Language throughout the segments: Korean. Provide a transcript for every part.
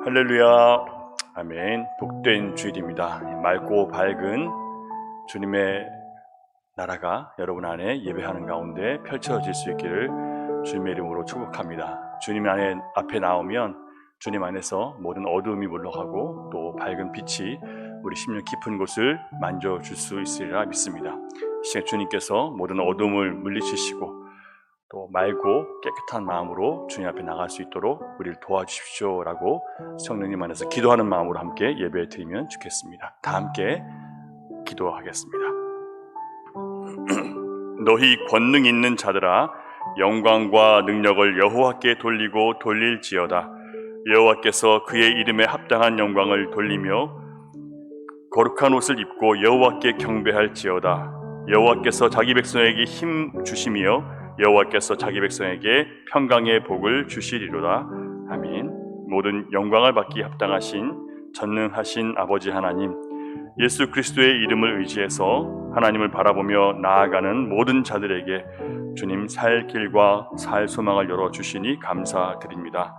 할렐루야, 아멘. 복된 주일입니다. 맑고 밝은 주님의 나라가 여러분 안에 예배하는 가운데 펼쳐질 수 있기를 주님의 이름으로 축복합니다. 주님 앞에 나오면 주님 안에서 모든 어두움이 물러가고 또 밝은 빛이 우리 심령 깊은 곳을 만져줄 수 있으리라 믿습니다. 이 시간 주님께서 모든 어두움을 물리치시고 또 맑고 깨끗한 마음으로 주님 앞에 나갈 수 있도록 우리를 도와주십시오라고 성령님 안에서 기도하는 마음으로 함께 예배 드리면 좋겠습니다. 다 함께 기도하겠습니다. 너희 권능 있는 자들아, 영광과 능력을 여호와께 돌리고 돌릴지어다. 여호와께서 그의 이름에 합당한 영광을 돌리며 거룩한 옷을 입고 여호와께 경배할지어다. 여호와께서 자기 백성에게 힘 주시며 여호와께서 자기 백성에게 평강의 복을 주시리로다. 아멘. 모든 영광을 받기 합당하신 전능하신 아버지 하나님, 예수 그리스도의 이름을 의지해서 하나님을 바라보며 나아가는 모든 자들에게 주님 살 길과 살 소망을 열어주시니 감사드립니다.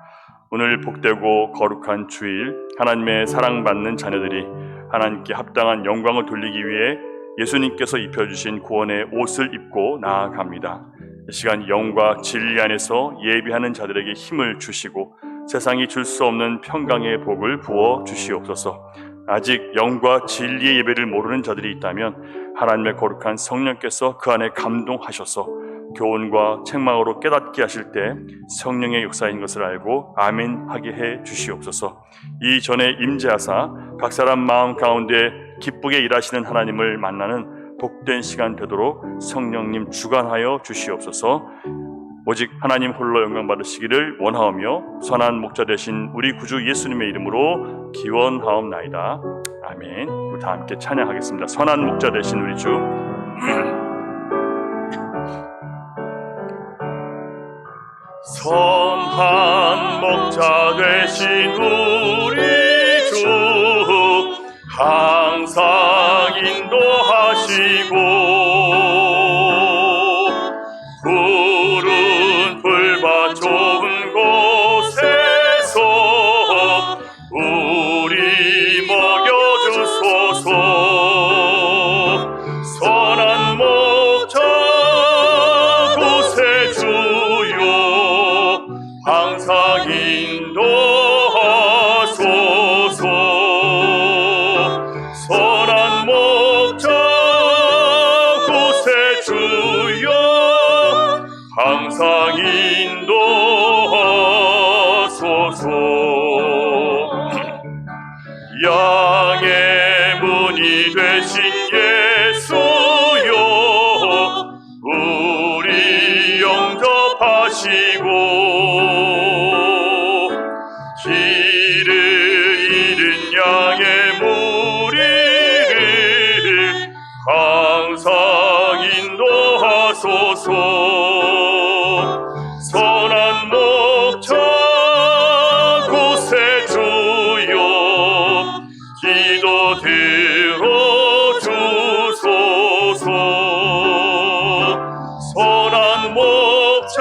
오늘 복되고 거룩한 주일, 하나님의 사랑받는 자녀들이 하나님께 합당한 영광을 돌리기 위해 예수님께서 입혀주신 구원의 옷을 입고 나아갑니다. 이 시간 영과 진리 안에서 예비하는 자들에게 힘을 주시고 세상이 줄 수 없는 평강의 복을 부어 주시옵소서. 아직 영과 진리의 예배를 모르는 자들이 있다면 하나님의 거룩한 성령께서 그 안에 감동하셔서 교훈과 책망으로 깨닫게 하실 때 성령의 역사인 것을 알고 아멘 하게 해 주시옵소서. 이전에 임재하사 각 사람 마음 가운데 기쁘게 일하시는 하나님을 만나는 복된 시간 되도록 성령님 주관하여 주시옵소서. 오직 하나님 홀로 영광 받으시기를 원하오며 선한 목자 되신 우리 구주 예수님의 이름으로 기원하옵나이다. 아멘. 우리 다 함께 찬양하겠습니다. 선한 목자 되신 우리 주. 선한 목자 되신 우리 주, 항상 인도하시고 푸른 풀밭 좋은 곳에서 우리 먹여주소서. 선한 목자 구세주여, 항상 인도하소서. 선한 목자 구세주여, 항상 인도하소서. 양의 문이 되신 예수여, 우리 영접하시고 길을 잃은 양의 무리를 항상 인도하소서. 선한 목자 구세주여, 기도 들어주소서. 선한 목자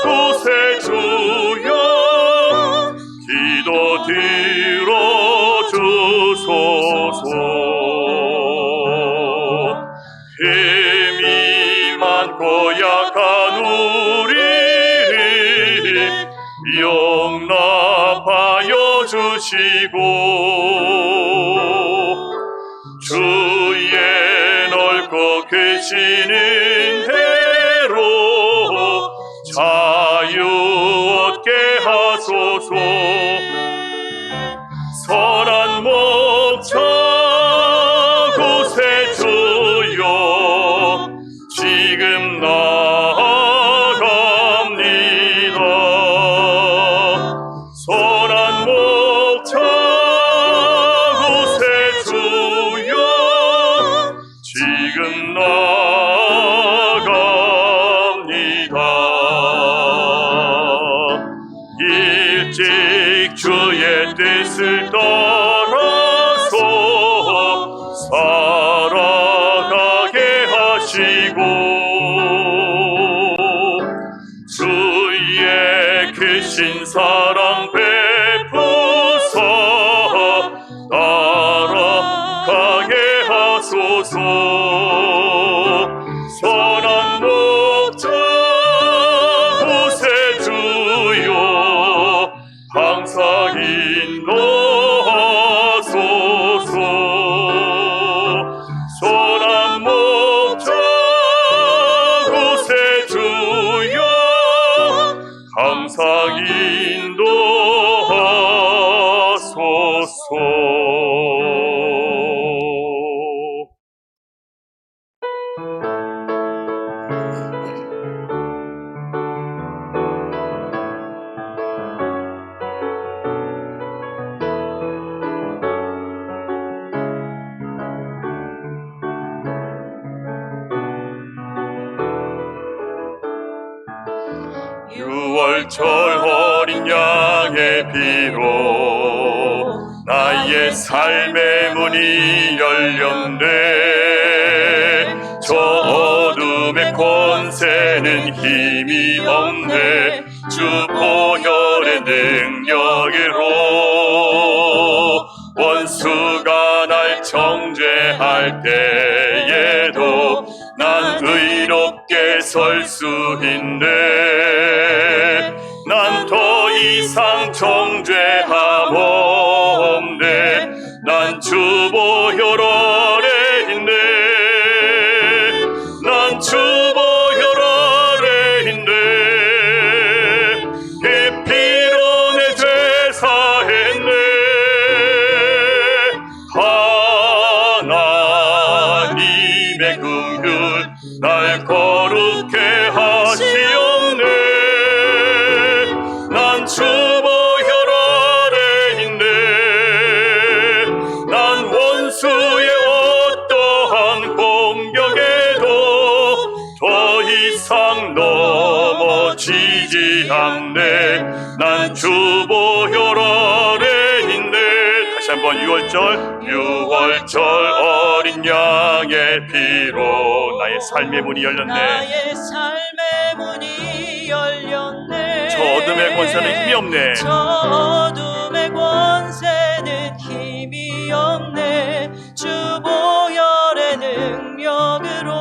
구세주여, 기도 들어주소서. 힘이 많고 약한 우리를 용납하여 주시고 주의 넓고 크신 은혜로 자유 얻게 하소서. 선한 목자 구세주여, 지금 나아갑니다. 선한 목자 구세주여, 지금 나아갑니다. 일찍 주의 뜻을 따라서 살아가게 하시고 주의 크신 사랑 베풀어 항상 인도하소서. 6월절 어린 양의 피로 나의 삶의 문이 열렸네. 저 어둠의 권세는 힘이 없네. 주 보혈의 능력으로 원수가 날 정죄할 때에도 난 의롭게 설 수 있네. 난 더 이상 정죄함 없네. 난 주 보혈 아래 있네. 난 주 보혈 아래 있네. 그 피로 내 죄 사했네. 하나님의 긍휼 날 거룩해 하시옵네. 난 주 보혈 아래 있네. 난 원수의 어떠한 공격에도 더 이상 넘어지지 않네. 난 주 보혈 아래 있네. 다시 한번 6월절 어린 양의 피로 나의 삶의 문이 열렸네. 나의 삶의 문이 열렸네. 저 어둠의 권세는 힘이 없네. 저 어둠의 권세는 힘이 없네. 주 보혈의 능력으로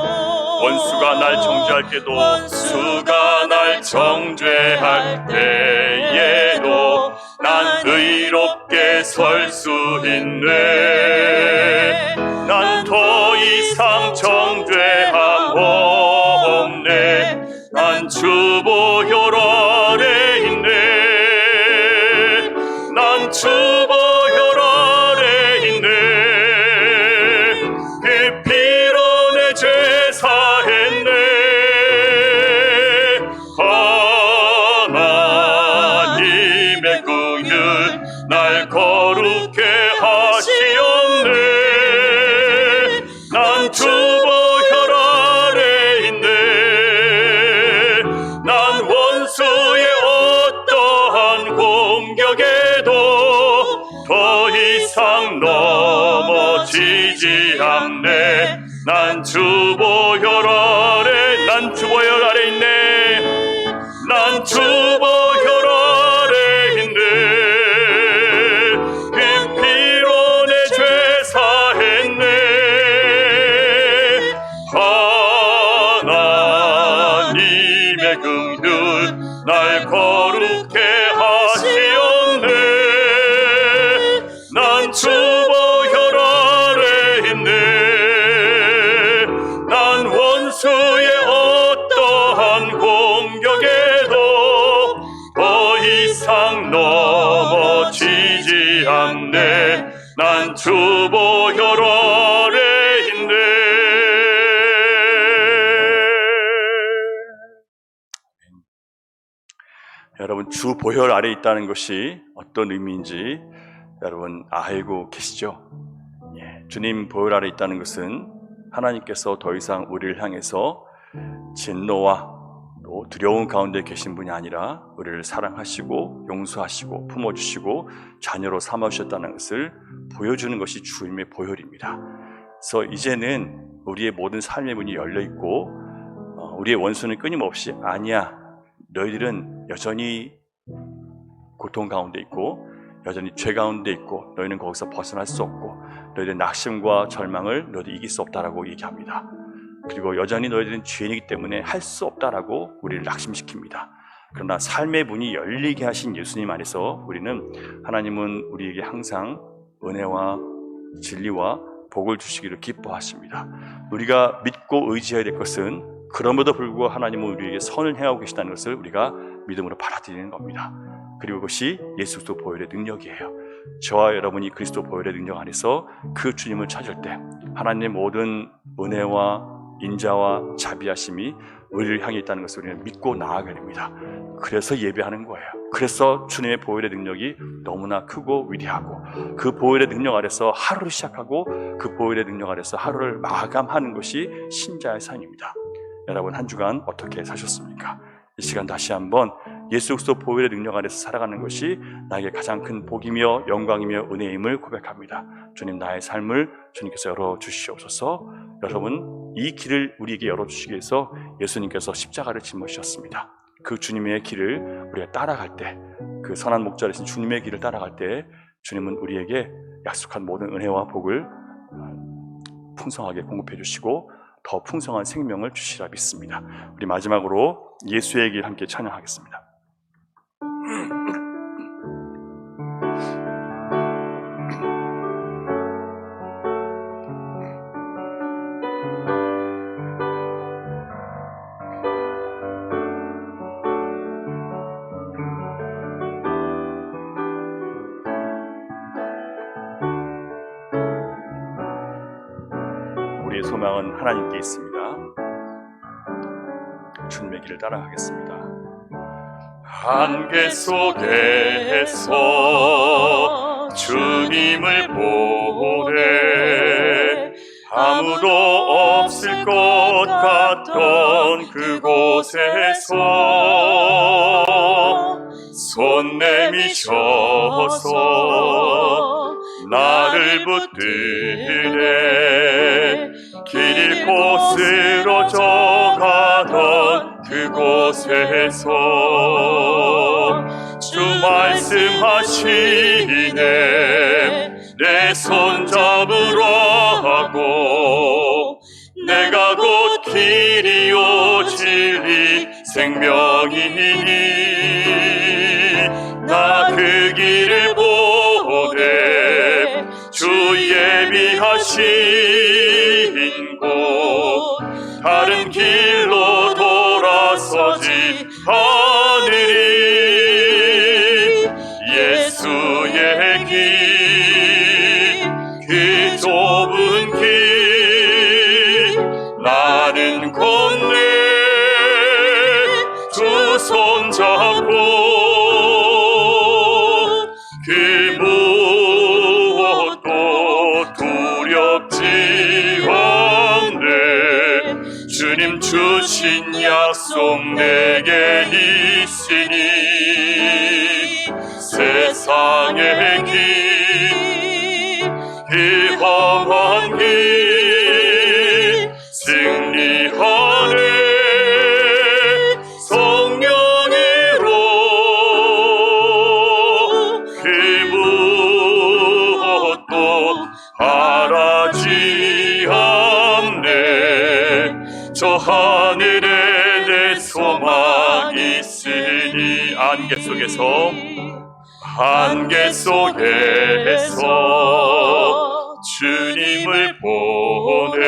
원수가 날 정죄할 때도 원수가 날 정죄할 때에도 난 의롭게 설 수 있네. 난 더 이상 정죄함 없네. 난 주 보혈 아래 있네. 난 주 보혈 아래 있네. 그 피로 내 죄 사했네. 하나님의 긍휼 날 거룩해 하시옵네. 난 주 보혈 아래 있네. 난 원수의 어떠한 공격에도 더 이상 넘어지지 않네. 난 주 보혈 아래, 난 주 보혈 아래 있네. 난 주 보혈 아래 있네. 그 피로 내 죄 사했네. 하나님의 긍휼 날 거룩해 하시옵네. 난 주 보혈 아래 있네. 난 원수의 어떠한 공격에도 더 이상 넘어지지 않네. 난 주 보혈 아래 있네. 여러분, 주 보혈 아래 있다는 것이 어떤 의미인지 여러분 알고 계시죠? 주님 보혈 아래 있다는 것은 하나님께서 더 이상 우리를 향해서 진노와 또 두려움 가운데 계신 분이 아니라 우리를 사랑하시고 용서하시고 품어주시고 자녀로 삼아주셨다는 것을 보여주는 것이 주님의 보혈입니다. 그래서 이제는 우리의 모든 삶의 문이 열려있고 우리의 원수는 끊임없이 아니야, 너희들은 여전히 고통 가운데 있고 여전히 죄 가운데 있고 너희는 거기서 벗어날 수 없고 너희들의 낙심과 절망을 너희들 이길 수 없다라고 얘기합니다. 그리고 여전히 너희들은 죄인이기 때문에 할 수 없다라고 우리를 낙심시킵니다. 그러나 삶의 문이 열리게 하신 예수님 안에서 우리는 하나님은 우리에게 항상 은혜와 진리와 복을 주시기를 기뻐하십니다. 우리가 믿고 의지해야 될 것은 그럼에도 불구하고 하나님은 우리에게 선을 행하고 계시다는 것을 우리가 믿음으로 받아들이는 겁니다. 그리고 그것이 예수 그리스도 보혈의 능력이에요. 저와 여러분이 그리스도 보혈의 능력 안에서 그 주님을 찾을 때 하나님의 모든 은혜와 인자와 자비하심이 우리를 향해 있다는 것을 우리는 믿고 나아가야 됩니다. 그래서 예배하는 거예요. 그래서 주님의 보혈의 능력이 너무나 크고 위대하고 그 보혈의 능력 아래서 하루를 시작하고 그 보혈의 능력 아래서 하루를 마감하는 것이 신자의 삶입니다. 여러분 한 주간 어떻게 사셨습니까? 이 시간 다시 한번 예수 그리스도 보혈의 능력 아래서 살아가는 것이 나에게 가장 큰 복이며 영광이며 은혜임을 고백합니다. 주님 나의 삶을 주님께서 열어주시옵소서. 여러분 이 길을 우리에게 열어주시기 위해서 예수님께서 십자가를 짊어지셨습니다. 그 주님의 길을 우리가 따라갈 때, 그 선한 목자를 신 주님의 길을 따라갈 때 주님은 우리에게 약속한 모든 은혜와 복을 풍성하게 공급해 주시고 더 풍성한 생명을 주시라 믿습니다. 우리 마지막으로 예수의 길 함께 찬양하겠습니다. 우리의 소망은 하나님께 있습니다. 주님의 길을 따라가겠습니다. 안개 속에서 주님을 보내 아무도 없을 것 같던 그곳에서 손 내미셔서 나를 붙드네 길 잃고 쓰러져 가던 그곳에서 주 말씀하시네 내 손 잡으라고 내가 곧 길이요 진리 생명이니 나 그 길을 보내 주 예비하신 곳 다른 길로 돌아서지 않으리 예수의 길 그 좁은 길 나는 건네 주 손 잡고 그 무엇도 두렵지 않네 주님 주신 약속 내게 있으니 세상의 길 그 험한 길 승리하네 성령으로 그 무엇도 바라지 않네 저 하늘에 내 소망 있으니 안개 속에서 주님을 보내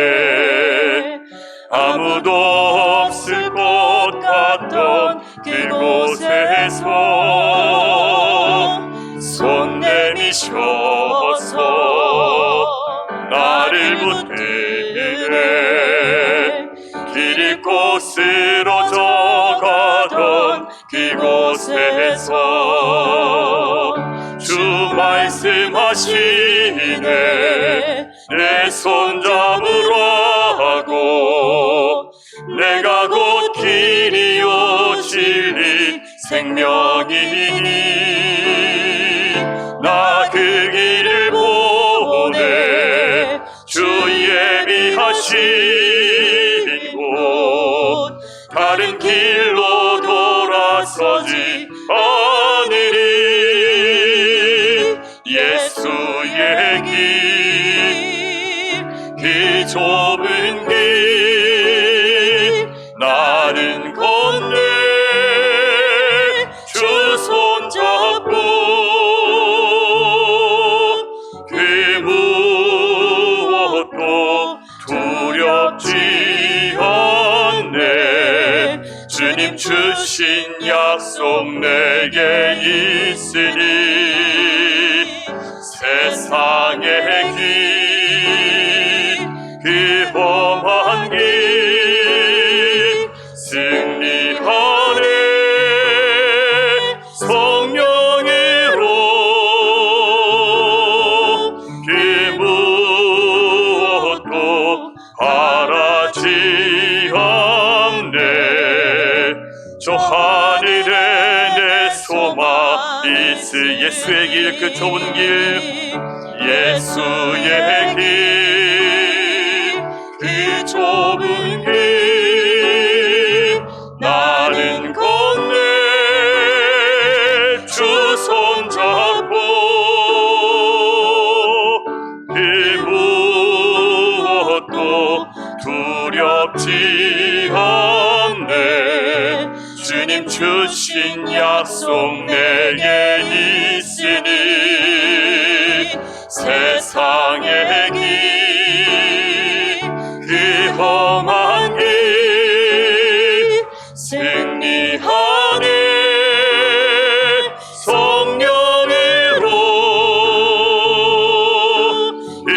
아무도 없을 것 같던 그곳에서 손 내미셔서 나를 붙드네 길 잃고 쓰러져 가던 그곳에서 주 말씀하시네 내 손 잡으라고 내가 곧 길이요 진리 생명이니 나 그 길을 보내 주 예비하신 곳 다른 길로 돌아서지 않으리 예수의 길 그 좁은 길 나는 건네 주 손 잡고 그 무엇도 두렵지 않네 주님 주신 약속 있으니 세상의 길 그 험한 길 승리하네 성령으로 그 무엇도 바라지 않네 저 하늘에 내 소망 있으 예수의 길 그 좁은 길 예수의 길 그 좁은 길 나는 건네 주 손잡고 그 무엇도 두렵지 않네 주님 주신 약속 내게 있으니 세상의 길 그 험한 길 승리하네 성령으로 그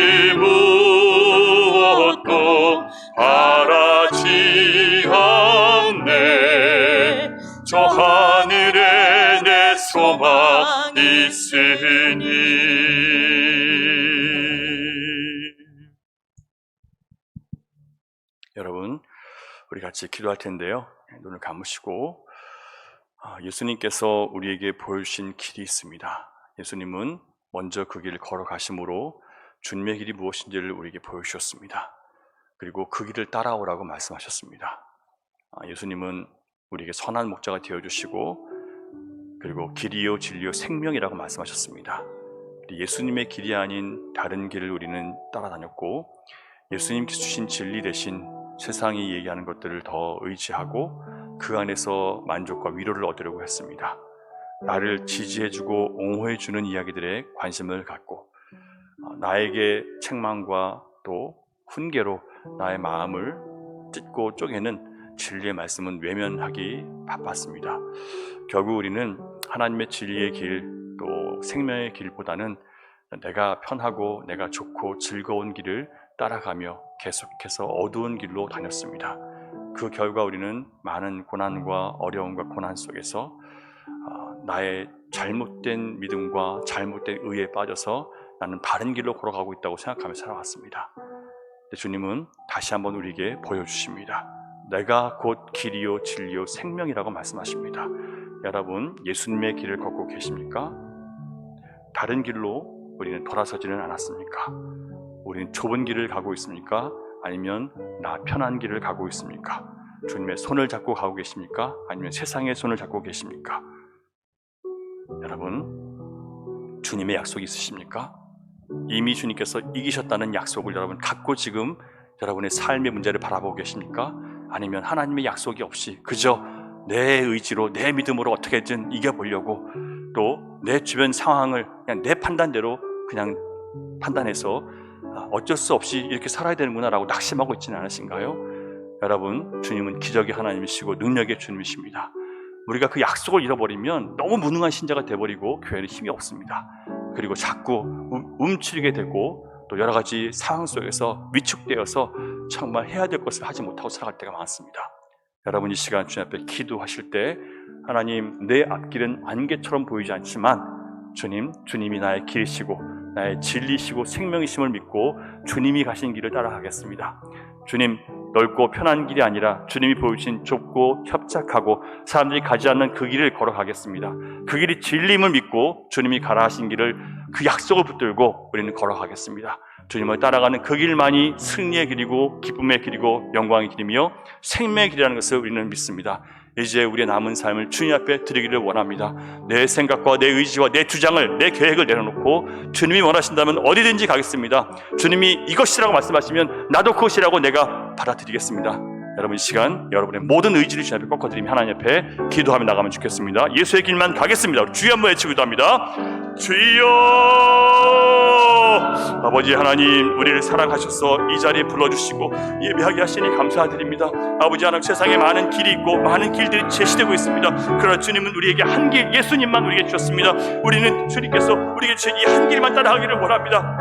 무엇도 바라지 않네 저 하늘에 내 소망 있으니 여러분 우리 같이 기도할 텐데요 눈을 감으시고 예수님께서 우리에게 보여주신 길이 있습니다 예수님은 먼저 그 길을 걸어가심으로 주님의 길이 무엇인지를 우리에게 보여주셨습니다 그리고 그 길을 따라오라고 말씀하셨습니다 예수님은 우리에게 선한 목자가 되어주시고 그리고 길이요 진리요 생명이라고 말씀하셨습니다 예수님의 길이 아닌 다른 길을 우리는 따라다녔고 예수님께서 주신 진리 대신 세상이 얘기하는 것들을 더 의지하고 그 안에서 만족과 위로를 얻으려고 했습니다 나를 지지해주고 옹호해주는 이야기들에 관심을 갖고 나에게 책망과 또 훈계로 나의 마음을 찢고 쪼개는 진리의 말씀은 외면하기 바빴습니다 결국 우리는 하나님의 진리의 길 또 생명의 길보다는 내가 편하고 내가 좋고 즐거운 길을 따라가며 계속해서 어두운 길로 다녔습니다 그 결과 우리는 많은 고난과 어려움과 고난 속에서 나의 잘못된 믿음과 잘못된 의에 빠져서 나는 다른 길로 걸어가고 있다고 생각하며 살아왔습니다 근데 주님은 다시 한번 우리에게 보여주십니다 내가 곧 길이요 진리요 생명이라고 말씀하십니다 여러분 예수님의 길을 걷고 계십니까? 다른 길로 우리는 돌아서지는 않았습니까? 우리는 좁은 길을 가고 있습니까? 아니면 나 편한 길을 가고 있습니까? 주님의 손을 잡고 가고 계십니까? 아니면 세상의 손을 잡고 계십니까? 여러분 주님의 약속이 있으십니까? 이미 주님께서 이기셨다는 약속을 여러분 갖고 지금 여러분의 삶의 문제를 바라보고 계십니까? 아니면 하나님의 약속이 없이 그저 내 의지로 내 믿음으로 어떻게든 이겨보려고 또 내 주변 상황을 그냥 내 판단대로 그냥 판단해서 어쩔 수 없이 이렇게 살아야 되는구나 라고 낙심하고 있지는 않으신가요? 여러분 주님은 기적의 하나님이시고 능력의 주님이십니다 우리가 그 약속을 잃어버리면 너무 무능한 신자가 돼버리고 교회는 힘이 없습니다 그리고 자꾸 움츠리게 되고 또 여러 가지 상황 속에서 위축되어서 정말 해야 될 것을 하지 못하고 살아갈 때가 많습니다 여러분 이 시간 주님 앞에 기도하실 때 하나님 내 앞길은 안개처럼 보이지 않지만 주님이 나의 길이시고 나의 진리시고 생명이심을 믿고 주님이 가신 길을 따라가겠습니다 주님 넓고 편한 길이 아니라 주님이 보여주신 좁고 협착하고 사람들이 가지 않는 그 길을 걸어가겠습니다 그 길이 진리임을 믿고 주님이 가라 하신 길을 그 약속을 붙들고 우리는 걸어가겠습니다 주님을 따라가는 그 길만이 승리의 길이고 기쁨의 길이고 영광의 길이며 생명의 길이라는 것을 우리는 믿습니다 이제 우리의 남은 삶을 주님 앞에 드리기를 원합니다 내 생각과 내 의지와 내 주장을 내 계획을 내려놓고 주님이 원하신다면 어디든지 가겠습니다 주님이 이것이라고 말씀하시면 나도 그것이라고 내가 받아들이겠습니다 여러분 이 시간 여러분의 모든 의지를 주님 앞에 꺾어드리며 하나님 앞에 기도하며 나가면 좋겠습니다 예수의 길만 가겠습니다 주여 한번 외치기도 합니다 주여, 아버지 하나님, 우리를 사랑하셔서 이 자리에 불러주시고 예배하게 하시니 감사드립니다. 아버지 하나님, 세상에 많은 길이 있고 많은 길들이 제시되고 있습니다. 그러나 주님은 우리에게 한 길, 예수님만 우리에게 주셨습니다. 우리는 주님께서 우리에게 주신 이 한 길만 따라가기를 원합니다.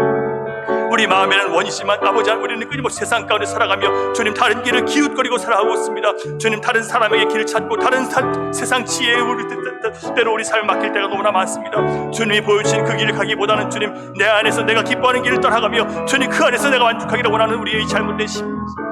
우리 마음에는 원이지만 아버지 하나님, 우리는 끊임없이 세상 가운데 살아가며 주님 다른 길을 기웃거리고 살아가고 있습니다. 주님, 다른 사람에게 길을 찾고 다른 세상 지혜에 때로 우리 삶을 맡길 때가 너무나 많습니다. 주님이 보여주신 그 길을 가기보다는 주님, 내 안에서 내가 기뻐하는 길을 따라가며 주님 그 안에서 내가 만족하기를 원하는 우리의 이 잘못된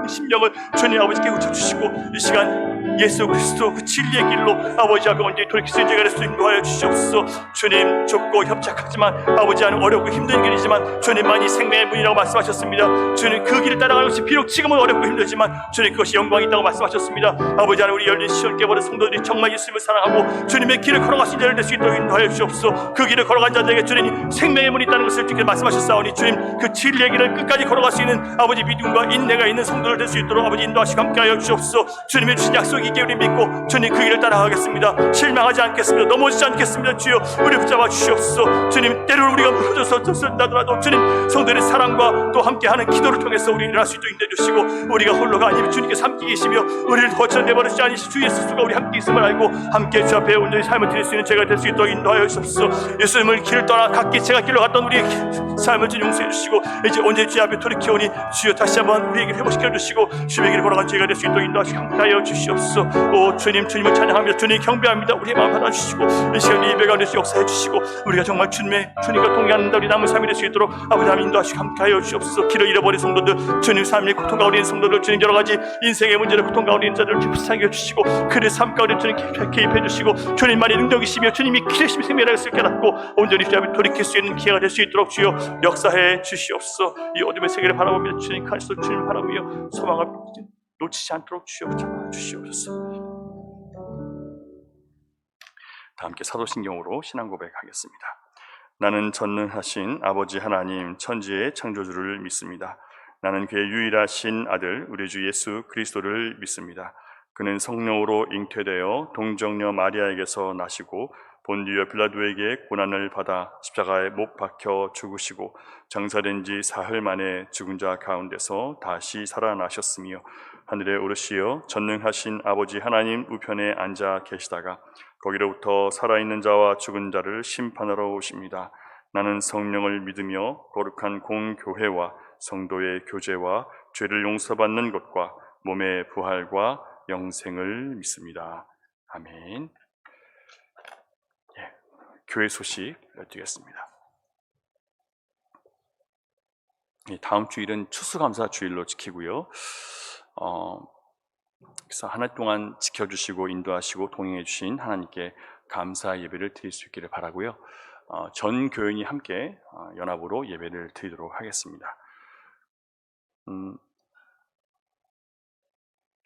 심령을 주님 아버지께 고쳐주시고 이 시간 예수 그리스도 그 진리의 길로 아버지 앞에 언제 돌이킬 수 있는 자가 인도하여 주시옵소서. 주님, 좁고 협착하지만 아버지 하나님, 어렵고 힘든 길이지만 주님만이 생명의 문이라고 말씀하셨습니다. 주님, 그 길을 따라가는 것이 비록 지금은 어렵고 힘들지만 주님, 그것이 영광이 있다고 말씀하셨습니다. 아버지 하나님, 우리 열린 시험 깨버린 성도들이 정말 예수님을 사랑하고 주님의 길을 걸어갈 수 있는 자를 될 수 있도록 인도하여 주시옵소서. 그 길을 걸어간 자들에게 주님 생명의 문이 있다는 것을 주께 말씀하셨사오니 주님, 그 진리의 길을 끝까지 걸어갈 수 있는 아버지 믿음과 인내가 있는 성도들 될 수 있도록 아버지 인도하시고 함께하여 주시옵소서. 주님의 주신 약속이 있기에 우리 믿고 주님 그 길을 따라가겠습니다. 실망하지 않겠습니다. 넘어지지 않겠습니다. 주여, 우리 붙잡아 주시옵소서. 주님, 때로는 우리가 무너져서 나더라도 주님 성도들의 사랑과 또 함께하는 기도를 통해서 우리 일어날 수 있도록 인도해 주시고, 우리가 홀로가 아니면 주님께서 함께 계시며 우리를 거쳐 내버리지 않으시 주 예수가 우리 함께 있음을 알고 함께 주 앞에 온전히 삶을 드릴 수 있는 제가 될 수 있도록 인도하여 주시옵소서. 예수님을 길을 떠나 각기 제가 길로 갔던 우리의 삶을 주님 용서해 주시고 이제 온전히 주 앞에 돌이켜오니 주여 다시 한번 우리에게 회복시켜 주시고 주의 길을 걸어간 제가 될 수 있도록 인도하시고 함께하여 주시옵소서. 오 주님, 주님을 찬양하며 주님 경배합니다. 우리의 마음 받아주시고 이 시간 이 예배 가운데서 역사해 주시고 우리가 정말 주님과 동행하는 우리 남은 삶이 될 수 있도록 아버지 하나님 인도하시고 함께하여 주시옵소서. 길을 잃어버린 성도들, 주님 삶의 고통 가운데 있는 성도들, 주님 여러 가지 인생의 문제를 고통 가운데 있는 자들을 깊이 해주시고 그들의 삶 가운데 주님 개입해 주시고 주님만이 능력이시며 주님이 기대심이 생명이라는 것을 깨닫고 온전히 주 앞에 돌이킬 수 있는 기회가 될 수 있도록 주여 역사해 주시옵소서. 이 어둠의 세계를 바라보며 주님 가시도 주님 바라보며 소망을 놓치지 않도록 주여 붙잡아 주시옵소서. 다 함께 사도신경으로 신앙 고백하겠습니다. 나는 전능하신 아버지 하나님 천지의 창조주를 믿습니다. 나는 그의 유일하신 아들 우리 주 예수 그리스도를 믿습니다. 그는 성령으로 잉태되어 동정녀 마리아에게서 나시고 본디오 빌라도에게 고난을 받아 십자가에 못 박혀 죽으시고 장사된 지 사흘 만에 죽은 자 가운데서 다시 살아나셨으며 하늘에 오르시어 전능하신 아버지 하나님 우편에 앉아 계시다가 거기로부터 살아있는 자와 죽은 자를 심판하러 오십니다. 나는 성령을 믿으며 거룩한 공교회와 성도의 교제와 죄를 용서받는 것과 몸의 부활과 영생을 믿습니다. 아멘. 교회 소식 드리겠습니다. 다음 주일은 추수감사 주일로 지키고요. 그래서 한 해 동안 지켜주시고 인도하시고 동행해 주신 하나님께 감사 예배를 드릴 수 있기를 바라고요. 전 교인이 함께 연합으로 예배를 드리도록 하겠습니다.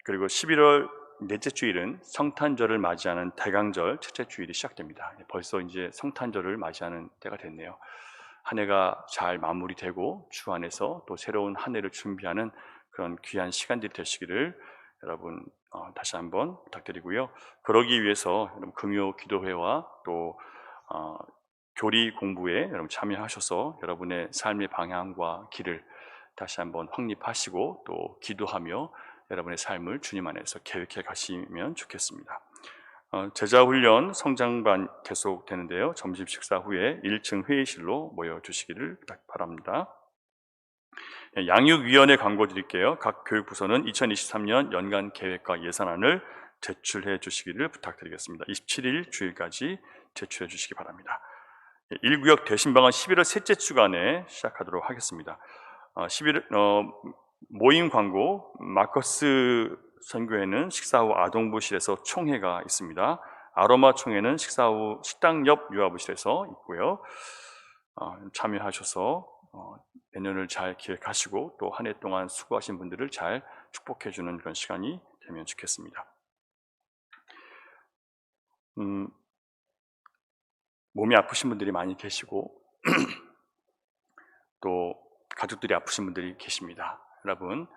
그리고 11월 넷째 주일은 성탄절을 맞이하는 대강절 첫째 주일이 시작됩니다. 벌써 이제 성탄절을 맞이하는 때가 됐네요. 한 해가 잘 마무리되고 주 안에서 또 새로운 한 해를 준비하는 그런 귀한 시간들이 되시기를 여러분 다시 한번 부탁드리고요. 그러기 위해서 여러분 금요 기도회와 또 교리 공부에 여러분 참여하셔서 여러분의 삶의 방향과 길을 다시 한번 확립하시고 또 기도하며 여러분의 삶을 주님 안에서 계획해 가시면 좋겠습니다. 제자훈련 성장반 계속 되는데요. 점심 식사 후에 1층 회의실로 모여주시기를 바랍니다. 양육위원회 광고 드릴게요. 각 교육부서는 2023년 연간 계획과 예산안을 제출해 주시기를 부탁드리겠습니다. 27일 주일까지 제출해 주시기 바랍니다. 1구역 대신방은 11월 셋째 주간에 시작하도록 하겠습니다. 11월 모임 광고, 마커스 선교회는 식사 후 아동부실에서 총회가 있습니다. 아로마 총회는 식사 후 식당 옆 유아부실에서 있고요. 참여하셔서 내년을 잘 기획하시고 또 한 해 동안 수고하신 분들을 잘 축복해 주는 그런 시간이 되면 좋겠습니다. 몸이 아프신 분들이 많이 계시고 또 가족들이 아프신 분들이 계십니다. 여러분,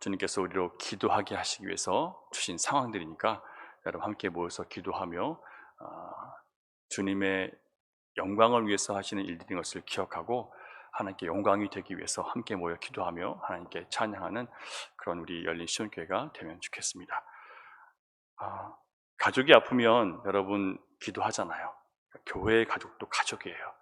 주님께서 우리로 기도하게 하시기 위해서 주신 상황들이니까 여러분 함께 모여서 기도하며 주님의 영광을 위해서 하시는 일들인 것을 기억하고 하나님께 영광이 되기 위해서 함께 모여 기도하며 하나님께 찬양하는 그런 우리 열린 시온교회가 되면 좋겠습니다. 가족이 아프면 여러분 기도하잖아요. 교회의 가족도 가족이에요.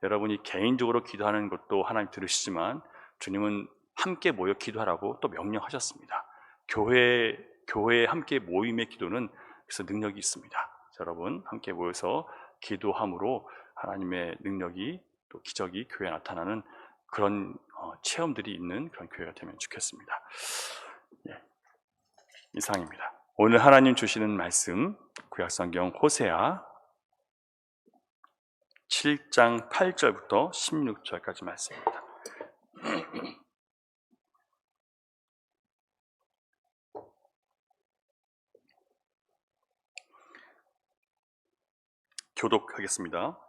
여러분이 개인적으로 기도하는 것도 하나님 들으시지만 주님은 함께 모여 기도하라고 또 명령하셨습니다. 교회의 함께 모임의 기도는 그래서 능력이 있습니다. 여러분 함께 모여서 기도함으로 하나님의 능력이 또 기적이 교회에 나타나는 그런 체험들이 있는 그런 교회가 되면 좋겠습니다. 이상입니다. 오늘 하나님 주시는 말씀 구약성경 호세아 7장 8절부터 16절까지 말씀입니다. 교독하겠습니다.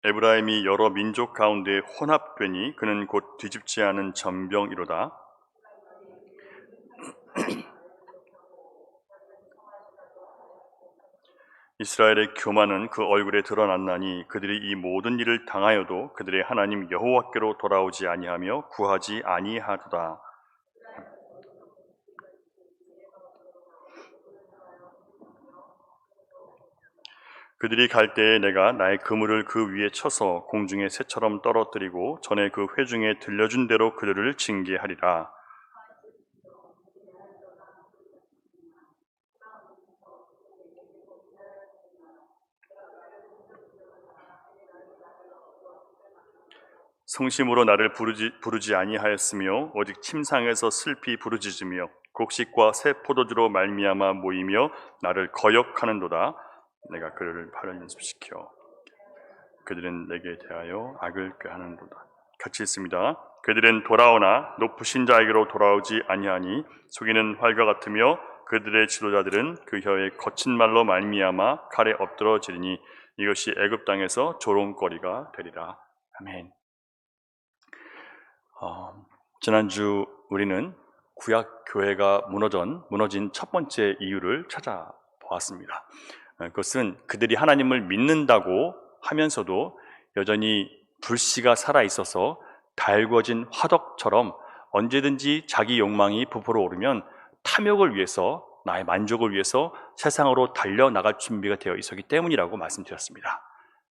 에브라임이 여러 민족 가운데 혼합되니 그는 곧 뒤집지 않은 전병이로다. 이스라엘의 교만은 그 얼굴에 드러났나니 그들이 이 모든 일을 당하여도 그들의 하나님 여호와께로 돌아오지 아니하며 구하지 아니하도다. 그들이 갈 때에 내가 나의 그물을 그 위에 쳐서 공중의 새처럼 떨어뜨리고 전에 그 회중에 들려준 대로 그들을 징계하리라. 성심으로 나를 부르지 아니하였으며 오직 침상에서 슬피 부르짖으며 곡식과 새 포도주로 말미암아 모이며 나를 거역하는도다. 내가 그를 바로 연습시켜 그들은 내게 대하여 악을 꾀하는도다. 같이 있습니다. 그들은 돌아오나 높으신 자에게로 돌아오지 아니하니 속이는 활과 같으며 그들의 지도자들은 그 혀의 거친 말로 말미암아 칼에 엎드러지리니 이것이 애굽 땅에서 조롱거리가 되리라. 아멘. 지난주 우리는 구약 교회가 무너진 첫 번째 이유를 찾아보았습니다. 그것은 그들이 하나님을 믿는다고 하면서도 여전히 불씨가 살아있어서 달궈진 화덕처럼 언제든지 자기 욕망이 부풀어 오르면 탐욕을 위해서 나의 만족을 위해서 세상으로 달려나갈 준비가 되어 있었기 때문이라고 말씀드렸습니다.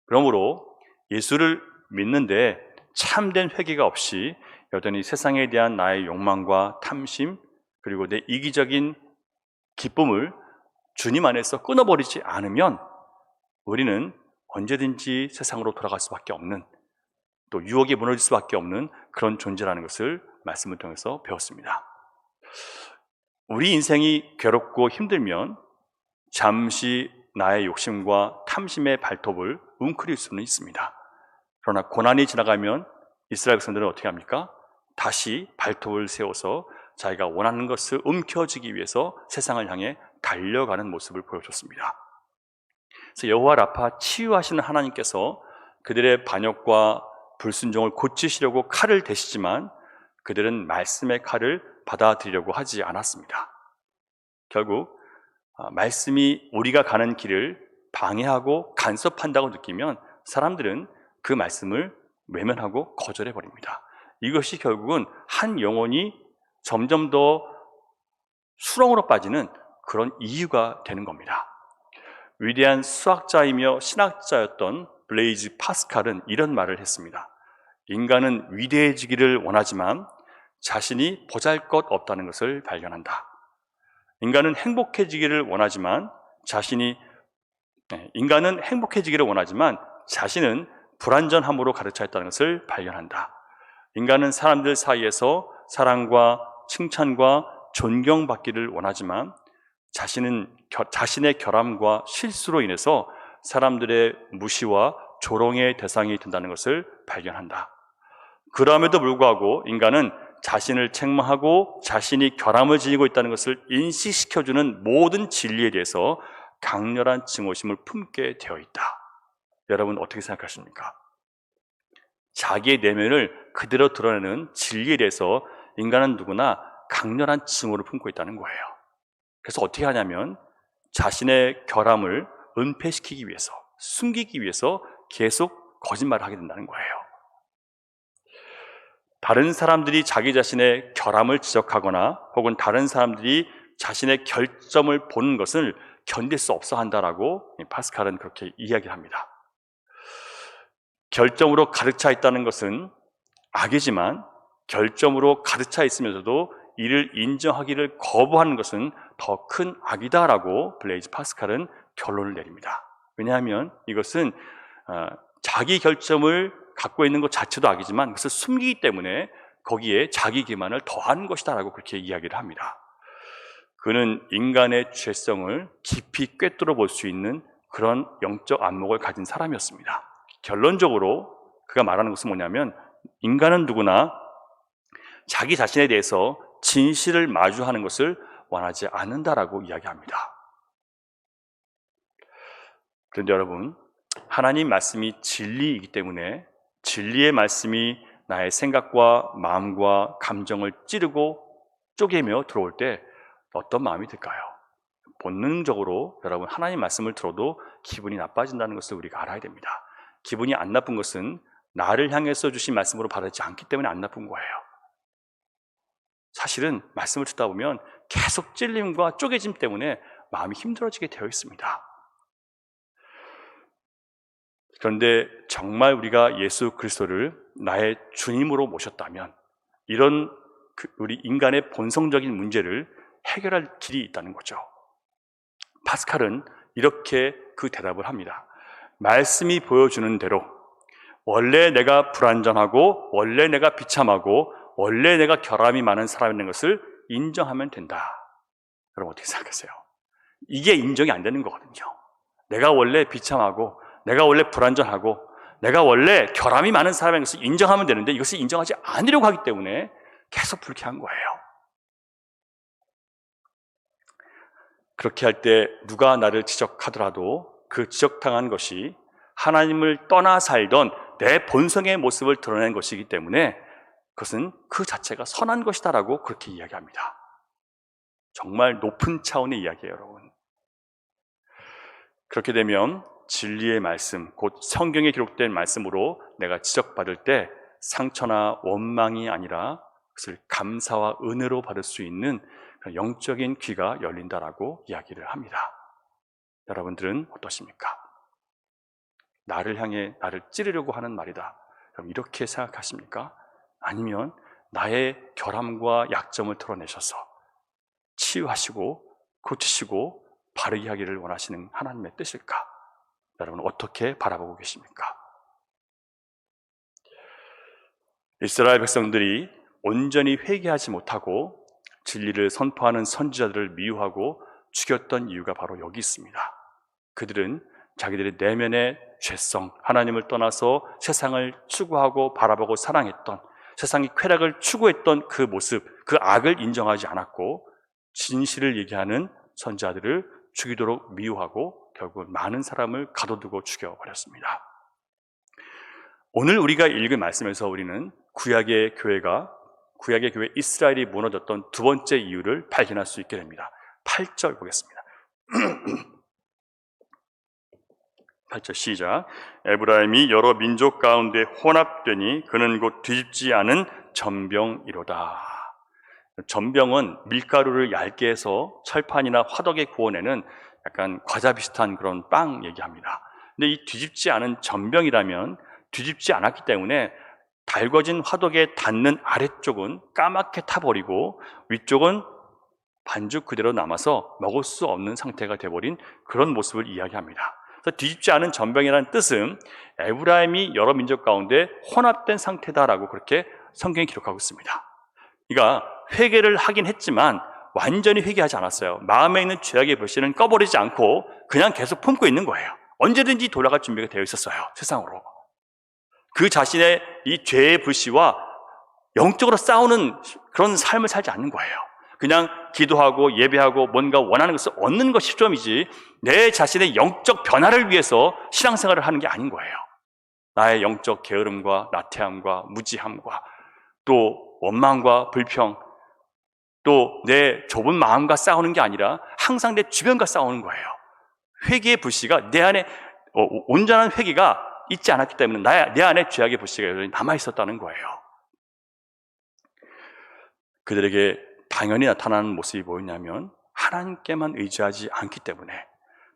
그러므로 예수를 믿는데 참된 회개가 없이 여전히 세상에 대한 나의 욕망과 탐심 그리고 내 이기적인 기쁨을 주님 안에서 끊어버리지 않으면 우리는 언제든지 세상으로 돌아갈 수밖에 없는 또 유혹에 무너질 수밖에 없는 그런 존재라는 것을 말씀을 통해서 배웠습니다. 우리 인생이 괴롭고 힘들면 잠시 나의 욕심과 탐심의 발톱을 웅크릴 수는 있습니다. 그러나 고난이 지나가면 이스라엘 백성들은 어떻게 합니까? 다시 발톱을 세워서 자기가 원하는 것을 움켜쥐기 위해서 세상을 향해 달려가는 모습을 보여줬습니다. 그래서 여호와 라파 치유하시는 하나님께서 그들의 반역과 불순종을 고치시려고 칼을 대시지만 그들은 말씀의 칼을 받아들이려고 하지 않았습니다. 결국 말씀이 우리가 가는 길을 방해하고 간섭한다고 느끼면 사람들은 그 말씀을 외면하고 거절해버립니다. 이것이 결국은 한 영혼이 점점 더 수렁으로 빠지는 그런 이유가 되는 겁니다. 위대한 수학자이며 신학자였던 블레이즈 파스칼은 이런 말을 했습니다. 인간은 위대해지기를 원하지만 자신이 보잘것없다는 것을 발견한다. 인간은 행복해지기를 원하지만 자신은 불완전함으로 가르쳐 있다는 것을 발견한다. 인간은 사람들 사이에서 사랑과 칭찬과 존경받기를 원하지만 자신의 결함과 실수로 인해서 사람들의 무시와 조롱의 대상이 된다는 것을 발견한다. 그럼에도 불구하고 인간은 자신을 책망하고 자신이 결함을 지니고 있다는 것을 인식시켜주는 모든 진리에 대해서 강렬한 증오심을 품게 되어 있다. 여러분 어떻게 생각하십니까? 자기의 내면을 그대로 드러내는 진리에 대해서 인간은 누구나 강렬한 증오를 품고 있다는 거예요. 그래서 어떻게 하냐면 자신의 결함을 은폐시키기 위해서, 숨기기 위해서 계속 거짓말을 하게 된다는 거예요. 다른 사람들이 자기 자신의 결함을 지적하거나 혹은 다른 사람들이 자신의 결점을 보는 것을 견딜 수 없어 한다라고 파스칼은 그렇게 이야기를 합니다. 결점으로 가득 차 있다는 것은 악이지만 결점으로 가득 차 있으면서도 이를 인정하기를 거부하는 것은 더 큰 악이다라고 블레이즈 파스칼은 결론을 내립니다. 왜냐하면 이것은 자기 결점을 갖고 있는 것 자체도 악이지만 그것을 숨기기 때문에 거기에 자기 기만을 더하는 것이다라고 그렇게 이야기를 합니다. 그는 인간의 죄성을 깊이 꿰뚫어 볼 수 있는 그런 영적 안목을 가진 사람이었습니다. 결론적으로 그가 말하는 것은 뭐냐면 인간은 누구나 자기 자신에 대해서 진실을 마주하는 것을 원하지 않는다라고 이야기합니다. 그런데 여러분, 하나님 말씀이 진리이기 때문에 진리의 말씀이 나의 생각과 마음과 감정을 찌르고 쪼개며 들어올 때 어떤 마음이 들까요? 본능적으로 여러분 하나님 말씀을 들어도 기분이 나빠진다는 것을 우리가 알아야 됩니다. 기분이 안 나쁜 것은 나를 향해서 주신 말씀으로 받아들이지 않기 때문에 안 나쁜 거예요. 사실은 말씀을 듣다 보면 계속 찔림과 쪼개짐 때문에 마음이 힘들어지게 되어 있습니다. 그런데 정말 우리가 예수 그리스도를 나의 주님으로 모셨다면 이런 우리 인간의 본성적인 문제를 해결할 길이 있다는 거죠. 파스칼은 이렇게 그 대답을 합니다. 말씀이 보여주는 대로 원래 내가 불완전하고 원래 내가 비참하고 원래 내가 결함이 많은 사람이라는 것을 인정하면 된다. 여러분 어떻게 생각하세요? 이게 인정이 안 되는 거거든요. 내가 원래 비참하고 내가 원래 불완전하고 내가 원래 결함이 많은 사람인 것을 인정하면 되는데 이것을 인정하지 않으려고 하기 때문에 계속 불쾌한 거예요. 그렇게 할 때 누가 나를 지적하더라도 그 지적당한 것이 하나님을 떠나 살던 내 본성의 모습을 드러낸 것이기 때문에 그것은 그 자체가 선한 것이다라고 그렇게 이야기합니다. 정말 높은 차원의 이야기예요, 여러분. 그렇게 되면 진리의 말씀, 곧 성경에 기록된 말씀으로 내가 지적받을 때 상처나 원망이 아니라 그것을 감사와 은혜로 받을 수 있는 영적인 귀가 열린다라고 이야기를 합니다. 여러분들은 어떠십니까? 나를 향해 나를 찌르려고 하는 말이다. 그럼 이렇게 생각하십니까? 아니면 나의 결함과 약점을 드러내셔서 치유하시고 고치시고 바르게 하기를 원하시는 하나님의 뜻일까? 여러분 어떻게 바라보고 계십니까? 이스라엘 백성들이 온전히 회개하지 못하고 진리를 선포하는 선지자들을 미워하고 죽였던 이유가 바로 여기 있습니다. 그들은 자기들의 내면의 죄성, 하나님을 떠나서 세상을 추구하고 바라보고 사랑했던, 세상의 쾌락을 추구했던 그 모습, 그 악을 인정하지 않았고 진실을 얘기하는 선지자들을 죽이도록 미워하고 결국 많은 사람을 가둬두고 죽여버렸습니다. 오늘 우리가 읽은 말씀에서 우리는 구약의 교회 이스라엘이 무너졌던 두 번째 이유를 발견할 수 있게 됩니다. 8절 보겠습니다. 8절 시작. 에브라임이 여러 민족 가운데 혼합되니 그는 곧 뒤집지 않은 전병이로다. 전병은 밀가루를 얇게 해서 철판이나 화덕에 구워내는 약간 과자 비슷한 그런 빵 얘기합니다. 근데 이 뒤집지 않은 전병이라면 뒤집지 않았기 때문에 달궈진 화덕에 닿는 아래쪽은 까맣게 타버리고 위쪽은 반죽 그대로 남아서 먹을 수 없는 상태가 돼버린 그런 모습을 이야기합니다. 그래서 뒤집지 않은 전병이라는 뜻은 에브라임이 여러 민족 가운데 혼합된 상태다라고 그렇게 성경이 기록하고 있습니다. 그러니까 회개를 하긴 했지만 완전히 회개하지 않았어요. 마음에 있는 죄악의 불씨는 꺼버리지 않고 그냥 계속 품고 있는 거예요. 언제든지 돌아갈 준비가 되어 있었어요, 세상으로. 그 자신의 이 죄의 불씨와 영적으로 싸우는 그런 삶을 살지 않는 거예요. 그냥 기도하고 예배하고 뭔가 원하는 것을 얻는 것이 시점이지 내 자신의 영적 변화를 위해서 신앙생활을 하는 게 아닌 거예요. 나의 영적 게으름과 나태함과 무지함과 또 원망과 불평, 또 내 좁은 마음과 싸우는 게 아니라 항상 내 주변과 싸우는 거예요. 회개의 불씨가 내 안에 온전한 회개가 있지 않았기 때문에 내 안에 죄악의 불씨가 여전히 남아있었다는 거예요. 그들에게 당연히 나타나는 모습이 뭐였냐면 하나님께만 의지하지 않기 때문에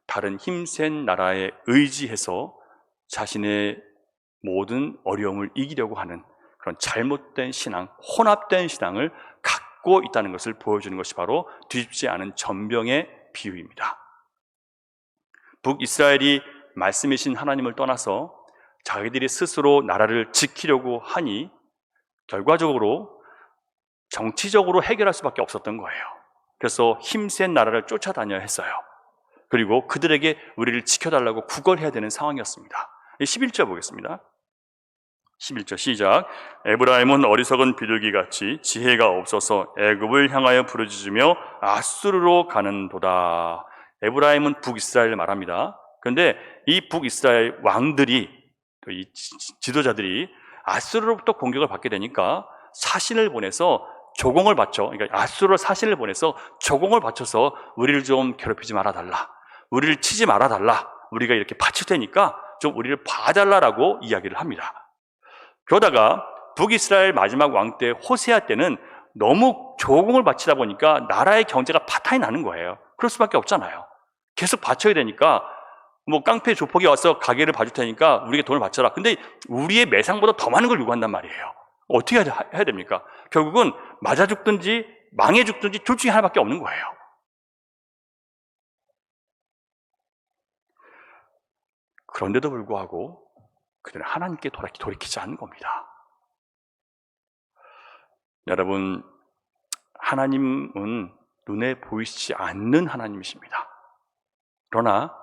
다른 힘센 나라에 의지해서 자신의 모든 어려움을 이기려고 하는 그런 잘못된 신앙, 혼합된 신앙을 갖고 있다는 것을 보여주는 것이 바로 뒤집지 않은 전병의 비유입니다. 북이스라엘이 말씀이신 하나님을 떠나서 자기들이 스스로 나라를 지키려고 하니 결과적으로 정치적으로 해결할 수밖에 없었던 거예요. 그래서 힘센 나라를 쫓아다녀야 했어요. 그리고 그들에게 우리를 지켜달라고 구걸해야 되는 상황이었습니다. 11절 보겠습니다. 11절 시작. 에브라임은 어리석은 비둘기같이 지혜가 없어서 애굽을 향하여 부르짖으며 아수르로 가는도다. 에브라임은 북이스라엘을 말합니다. 그런데 이 북이스라엘 왕들이, 이 지도자들이 아수르로부터 공격을 받게 되니까 사신을 보내서 조공을 바쳐, 그러니까 아수르 사신을 보내서 조공을 바쳐서 우리를 좀 괴롭히지 말아달라, 우리를 치지 말아달라, 우리가 이렇게 바칠 테니까 좀 우리를 봐달라라고 이야기를 합니다. 그러다가 북이스라엘 마지막 왕 때 호세아 때는 너무 조공을 바치다 보니까 나라의 경제가 파탄이 나는 거예요. 그럴 수밖에 없잖아요. 계속 바쳐야 되니까 뭐 깡패 조폭이 와서 가게를 봐줄 테니까 우리에게 돈을 바쳐라. 근데 우리의 매상보다 더 많은 걸 요구한단 말이에요. 어떻게 해야 됩니까? 결국은 맞아 죽든지 망해 죽든지 둘 중에 하나밖에 없는 거예요. 그런데도 불구하고 그들은 하나님께 돌이키지 않는 겁니다. 여러분, 하나님은 눈에 보이시지 않는 하나님이십니다. 그러나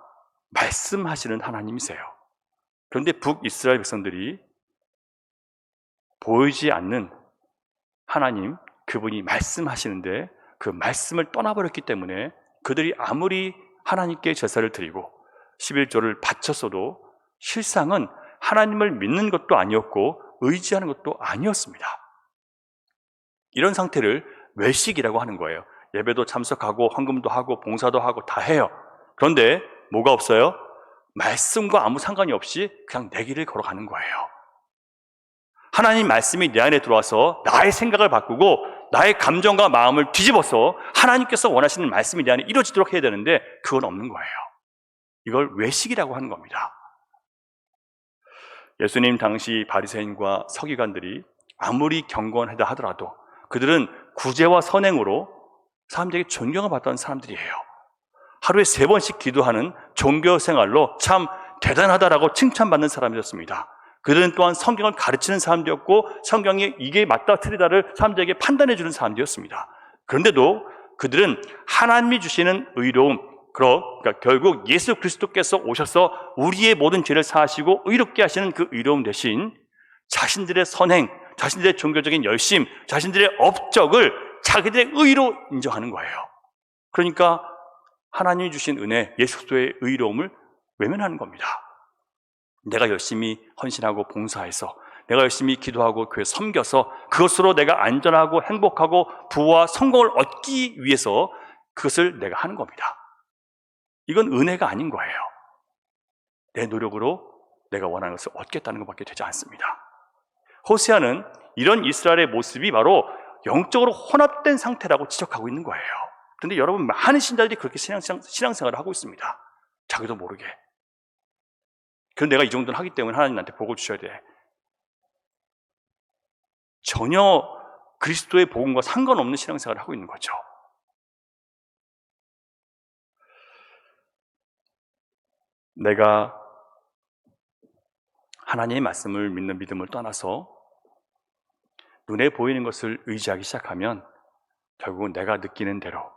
말씀하시는 하나님이세요. 그런데 북이스라엘 백성들이 보이지 않는 하나님, 그분이 말씀하시는데 그 말씀을 떠나버렸기 때문에 그들이 아무리 하나님께 제사를 드리고 11조를 바쳤어도 실상은 하나님을 믿는 것도 아니었고 의지하는 것도 아니었습니다. 이런 상태를 외식이라고 하는 거예요. 예배도 참석하고 헌금도 하고 봉사도 하고 다 해요. 그런데 뭐가 없어요? 말씀과 아무 상관이 없이 그냥 내 길을 걸어가는 거예요. 하나님 말씀이 내 안에 들어와서 나의 생각을 바꾸고 나의 감정과 마음을 뒤집어서 하나님께서 원하시는 말씀이 내 안에 이루어지도록 해야 되는데 그건 없는 거예요. 이걸 외식이라고 하는 겁니다. 예수님 당시 바리새인과 서기관들이 아무리 경건하다 하더라도 그들은 구제와 선행으로 사람들에게 존경을 받던 사람들이에요. 하루에 3번씩 기도하는 종교 생활로 참 대단하다라고 칭찬받는 사람이었습니다. 그들은 또한 성경을 가르치는 사람들이었고 성경이 이게 맞다 틀리다를 사람들에게 판단해 주는 사람들이었습니다. 그런데도 그들은 하나님이 주시는 의로움, 그러니까 결국 예수 그리스도께서 오셔서 우리의 모든 죄를 사하시고 의롭게 하시는 그 의로움 대신 자신들의 선행, 자신들의 종교적인 열심, 자신들의 업적을 자기들의 의로 인정하는 거예요. 그러니까 하나님이 주신 은혜, 예수 그리스도의 의로움을 외면하는 겁니다. 내가 열심히 헌신하고 봉사해서, 내가 열심히 기도하고 교회 섬겨서 그것으로 내가 안전하고 행복하고 부와 성공을 얻기 위해서 그것을 내가 하는 겁니다. 이건 은혜가 아닌 거예요. 내 노력으로 내가 원하는 것을 얻겠다는 것밖에 되지 않습니다. 호세아는 이런 이스라엘의 모습이 바로 영적으로 혼합된 상태라고 지적하고 있는 거예요. 그런데 여러분, 많은 신자들이 그렇게 신앙생활을 하고 있습니다. 자기도 모르게. 그럼 내가 이 정도는 하기 때문에 하나님 나한테 복을 주셔야 돼. 전혀 그리스도의 복음과 상관없는 신앙생활을 하고 있는 거죠. 내가 하나님의 말씀을 믿는 믿음을 떠나서 눈에 보이는 것을 의지하기 시작하면 결국은 내가 느끼는 대로,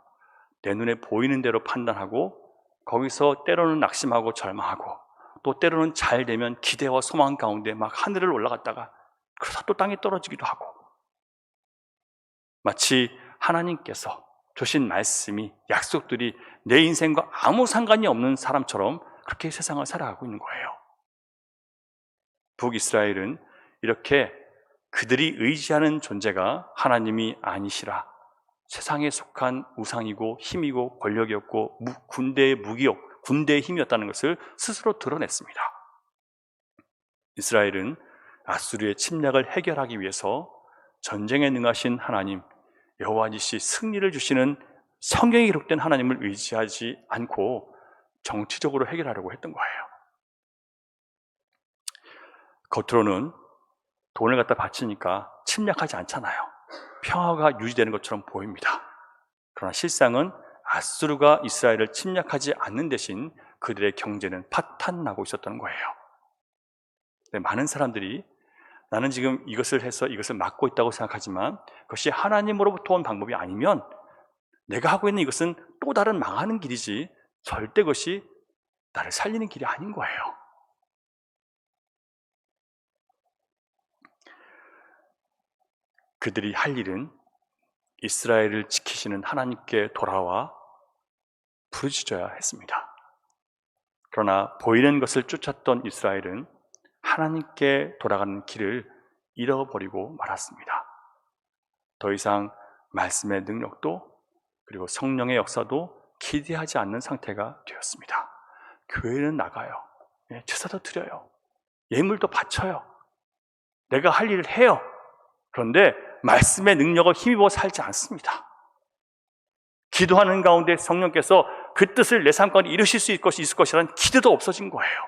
내 눈에 보이는 대로 판단하고 거기서 때로는 낙심하고 절망하고 또 때로는 잘 되면 기대와 소망 가운데 막 하늘을 올라갔다가 그러다 또 땅에 떨어지기도 하고, 마치 하나님께서 주신 말씀이, 약속들이 내 인생과 아무 상관이 없는 사람처럼 그렇게 세상을 살아가고 있는 거예요. 북이스라엘은 이렇게 그들이 의지하는 존재가 하나님이 아니시라, 세상에 속한 우상이고 힘이고 권력이었고 군대의 무기였고 군대의 힘이었다는 것을 스스로 드러냈습니다. 이스라엘은 아수르의 침략을 해결하기 위해서 전쟁에 능하신 하나님 여호와니시 승리를 주시는 성경에 기록된 하나님을 의지하지 않고 정치적으로 해결하려고 했던 거예요. 겉으로는 돈을 갖다 바치니까 침략하지 않잖아요. 평화가 유지되는 것처럼 보입니다. 그러나 실상은 아수르가 이스라엘을 침략하지 않는 대신 그들의 경제는 파탄나고 있었던 거예요. 많은 사람들이 나는 지금 이것을 해서 이것을 막고 있다고 생각하지만 그것이 하나님으로부터 온 방법이 아니면 내가 하고 있는 이것은 또 다른 망하는 길이지 절대 그것이 나를 살리는 길이 아닌 거예요. 그들이 할 일은 이스라엘을 지키시는 하나님께 돌아와 부르짖어야 했습니다. 그러나 보이는 것을 쫓았던 이스라엘은 하나님께 돌아가는 길을 잃어버리고 말았습니다. 더 이상 말씀의 능력도 그리고 성령의 역사도 기대하지 않는 상태가 되었습니다. 교회는 나가요. 제사도 드려요. 예물도 바쳐요. 내가 할 일을 해요. 그런데 말씀의 능력을 힘입어 살지 않습니다. 기도하는 가운데 성령께서 그 뜻을 내 삶 가운데 이루실 수 있을 것이라는 기대도 없어진 거예요.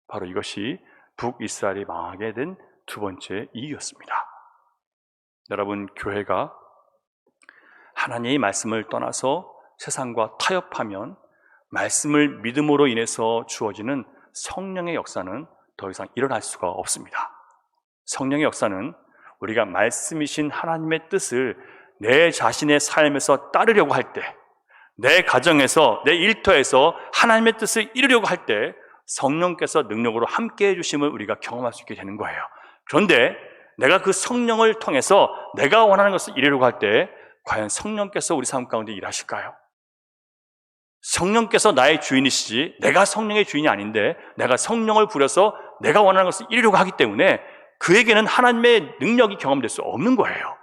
바로 이것이 북이스라엘이 망하게 된 두 번째 이유였습니다. 여러분, 교회가 하나님의 말씀을 떠나서 세상과 타협하면 말씀을 믿음으로 인해서 주어지는 성령의 역사는 더 이상 일어날 수가 없습니다. 성령의 역사는 우리가 말씀이신 하나님의 뜻을 내 자신의 삶에서 따르려고 할 때, 내 가정에서, 내 일터에서 하나님의 뜻을 이루려고 할 때 성령께서 능력으로 함께 해주심을 우리가 경험할 수 있게 되는 거예요. 그런데 내가 그 성령을 통해서 내가 원하는 것을 이루려고 할 때 과연 성령께서 우리 삶 가운데 일하실까요? 성령께서 나의 주인이시지 내가 성령의 주인이 아닌데 내가 성령을 부려서 내가 원하는 것을 이루려고 하기 때문에 그에게는 하나님의 능력이 경험될 수 없는 거예요.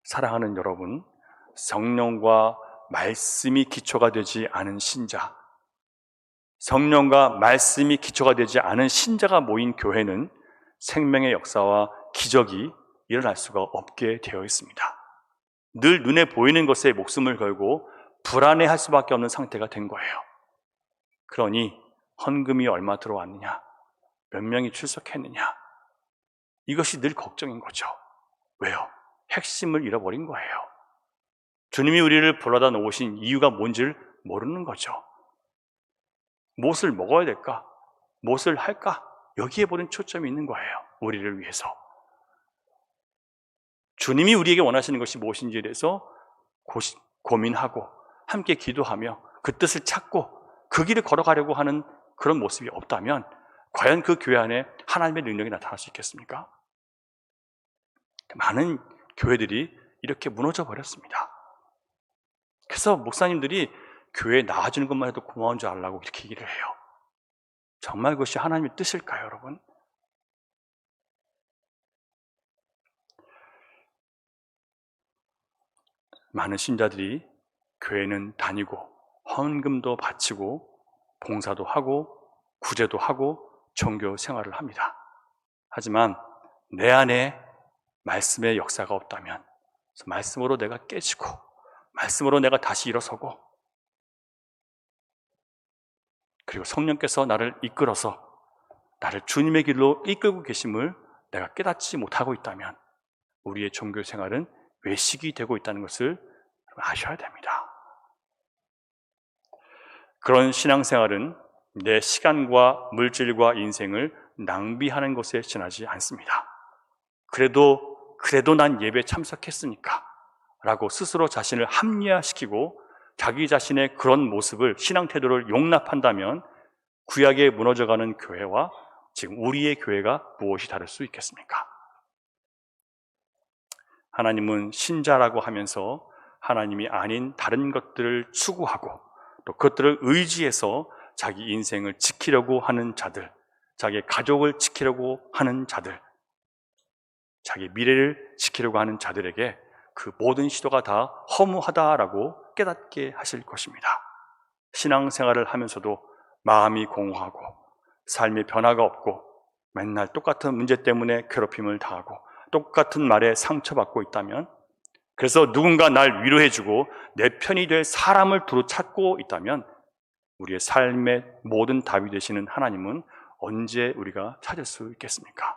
사랑하는 여러분, 성령과 말씀이 기초가 되지 않은 신자, 성령과 말씀이 기초가 되지 않은 신자가 모인 교회는 생명의 역사와 기적이 일어날 수가 없게 되어 있습니다. 늘 눈에 보이는 것에 목숨을 걸고 불안해할 수밖에 없는 상태가 된 거예요. 그러니 헌금이 얼마 들어왔느냐, 몇 명이 출석했느냐, 이것이 늘 걱정인 거죠. 왜요? 핵심을 잃어버린 거예요. 주님이 우리를 불러다 놓으신 이유가 뭔지를 모르는 거죠. 무엇을 먹어야 될까? 무엇을 할까? 여기에 보는 초점이 있는 거예요. 우리를 위해서. 주님이 우리에게 원하시는 것이 무엇인지에 대해서 고민하고 함께 기도하며 그 뜻을 찾고 그 길을 걸어가려고 하는 그런 모습이 없다면 과연 그 교회 안에 하나님의 능력이 나타날 수 있겠습니까? 많은 교회들이 이렇게 무너져 버렸습니다. 그래서 목사님들이 교회에 나와주는 것만 해도 고마운 줄 알라고 이렇게 얘기를 해요. 정말 그것이 하나님의 뜻일까요, 여러분? 많은 신자들이 교회는 다니고 헌금도 바치고 봉사도 하고 구제도 하고 종교 생활을 합니다. 하지만 내 안에 말씀의 역사가 없다면 말씀으로 내가 깨지고 말씀으로 내가 다시 일어서고 그리고 성령께서 나를 이끌어서 나를 주님의 길로 이끌고 계심을 내가 깨닫지 못하고 있다면 우리의 종교 생활은 외식이 되고 있다는 것을 아셔야 됩니다. 그런 신앙생활은 내 시간과 물질과 인생을 낭비하는 것에 지나지 않습니다. 그래도 난 예배에 참석했으니까 라고 스스로 자신을 합리화시키고 자기 자신의 그런 모습을, 신앙 태도를 용납한다면 구약에 무너져가는 교회와 지금 우리의 교회가 무엇이 다를 수 있겠습니까? 하나님은 신자라고 하면서 하나님이 아닌 다른 것들을 추구하고 또 그것들을 의지해서 자기 인생을 지키려고 하는 자들, 자기 가족을 지키려고 하는 자들, 자기 미래를 지키려고 하는 자들에게 그 모든 시도가 다 허무하다라고 깨닫게 하실 것입니다. 신앙생활을 하면서도 마음이 공허하고 삶의 변화가 없고 맨날 똑같은 문제 때문에 괴롭힘을 당하고 똑같은 말에 상처받고 있다면, 그래서 누군가 날 위로해주고 내 편이 될 사람을 두루 찾고 있다면 우리의 삶의 모든 답이 되시는 하나님은 언제 우리가 찾을 수 있겠습니까?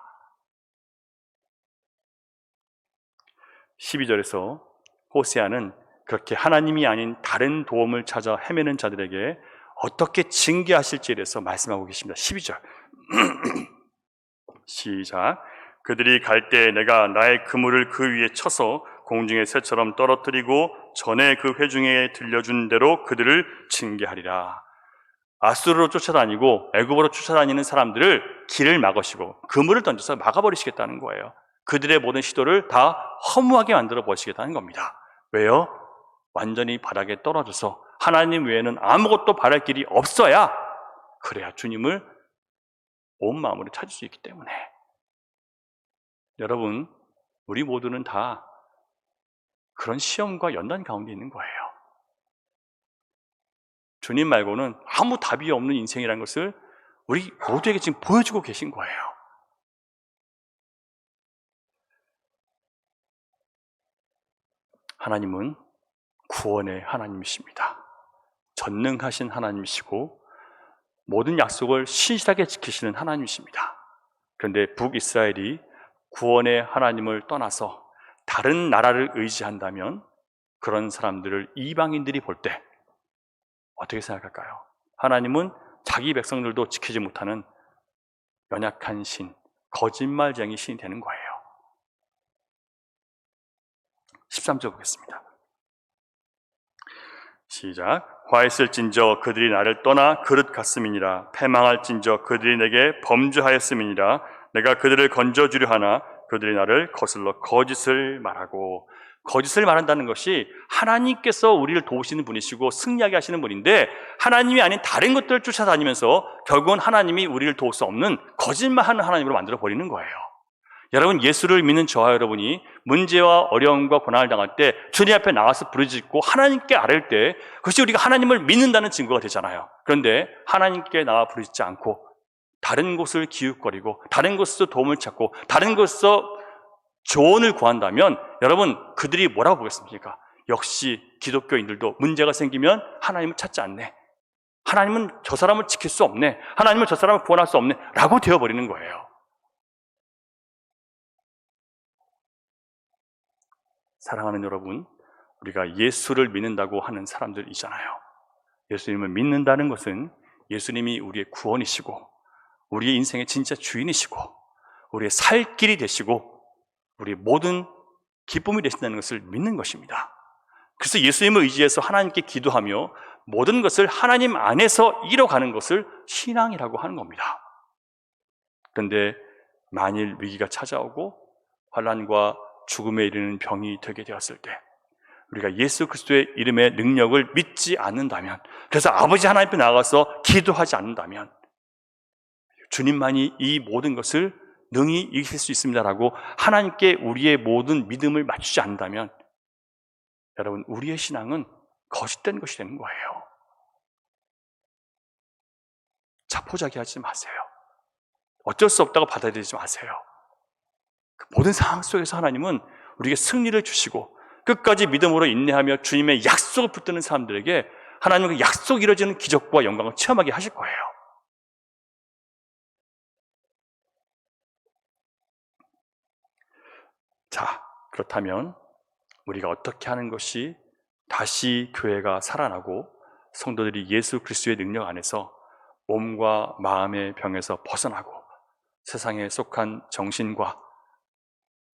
12절에서 호세아는 그렇게 하나님이 아닌 다른 도움을 찾아 헤매는 자들에게 어떻게 징계하실지에 대해서 말씀하고 계십니다. 12절 시작. 그들이 갈 때 내가 나의 그물을 그 위에 쳐서 공중의 새처럼 떨어뜨리고 전에 그 회중에 들려준 대로 그들을 징계하리라. 아수르로 쫓아다니고 애굽으로 쫓아다니는 사람들을 길을 막으시고 그물을 던져서 막아버리시겠다는 거예요. 그들의 모든 시도를 다 허무하게 만들어 버리시겠다는 겁니다. 왜요? 완전히 바닥에 떨어져서 하나님 외에는 아무것도 바랄 길이 없어야, 그래야 주님을 온 마음으로 찾을 수 있기 때문에. 여러분, 우리 모두는 다 그런 시험과 연단 가운데 있는 거예요. 주님 말고는 아무 답이 없는 인생이라는 것을 우리 모두에게 지금 보여주고 계신 거예요. 하나님은 구원의 하나님이십니다. 전능하신 하나님이시고 모든 약속을 신실하게 지키시는 하나님이십니다. 그런데 북이스라엘이 구원의 하나님을 떠나서 다른 나라를 의지한다면 그런 사람들을 이방인들이 볼 때 어떻게 생각할까요? 하나님은 자기 백성들도 지키지 못하는 연약한 신, 거짓말쟁이 신이 되는 거예요. 13절 보겠습니다. 시작. 화했을진저 그들이 나를 떠나 그릇 같음이니라. 패망할진저 그들이 내게 범죄하였음이니라. 내가 그들을 건져주려 하나 그들이 나를 거슬러 거짓을 말하고. 거짓을 말한다는 것이 하나님께서 우리를 도우시는 분이시고 승리하게 하시는 분인데, 하나님이 아닌 다른 것들을 쫓아다니면서 결국은 하나님이 우리를 도울 수 없는 거짓말하는 하나님으로 만들어 버리는 거예요. 여러분, 예수를 믿는 저와 여러분이 문제와 어려움과 고난을 당할 때 주님 앞에 나와서 부르짖고 하나님께 아뢰을 때, 그것이 우리가 하나님을 믿는다는 증거가 되잖아요. 그런데 하나님께 나와 부르짖지 않고 다른 곳을 기웃거리고 다른 곳에서 도움을 찾고 다른 곳에서 조언을 구한다면, 여러분, 그들이 뭐라고 보겠습니까? 역시 기독교인들도 문제가 생기면 하나님을 찾지 않네, 하나님은 저 사람을 지킬 수 없네, 하나님은 저 사람을 구원할 수 없네 라고 되어버리는 거예요. 사랑하는 여러분, 우리가 예수를 믿는다고 하는 사람들이잖아요. 예수님을 믿는다는 것은 예수님이 우리의 구원이시고 우리의 인생의 진짜 주인이시고 우리의 살 길이 되시고 우리의 모든 기쁨이 되신다는 것을 믿는 것입니다. 그래서 예수님을 의지해서 하나님께 기도하며 모든 것을 하나님 안에서 이뤄가는 것을 신앙이라고 하는 겁니다. 그런데 만일 위기가 찾아오고 환난과 죽음에 이르는 병이 되게 되었을 때 우리가 예수 그리스도의 이름의 능력을 믿지 않는다면, 그래서 아버지 하나님 앞에 나가서 기도하지 않는다면 주님만이 이 모든 것을 능히 이기실 수 있습니다라고 하나님께 우리의 모든 믿음을 맞추지 않는다면, 여러분, 우리의 신앙은 거짓된 것이 되는 거예요. 자포자기하지 마세요. 어쩔 수 없다고 받아들이지 마세요. 그 모든 상황 속에서 하나님은 우리에게 승리를 주시고 끝까지 믿음으로 인내하며 주님의 약속을 붙드는 사람들에게 하나님은 그 약속이 이루어지는 기적과 영광을 체험하게 하실 거예요. 자, 그렇다면 우리가 어떻게 하는 것이 다시 교회가 살아나고 성도들이 예수 그리스도의 능력 안에서 몸과 마음의 병에서 벗어나고 세상에 속한 정신과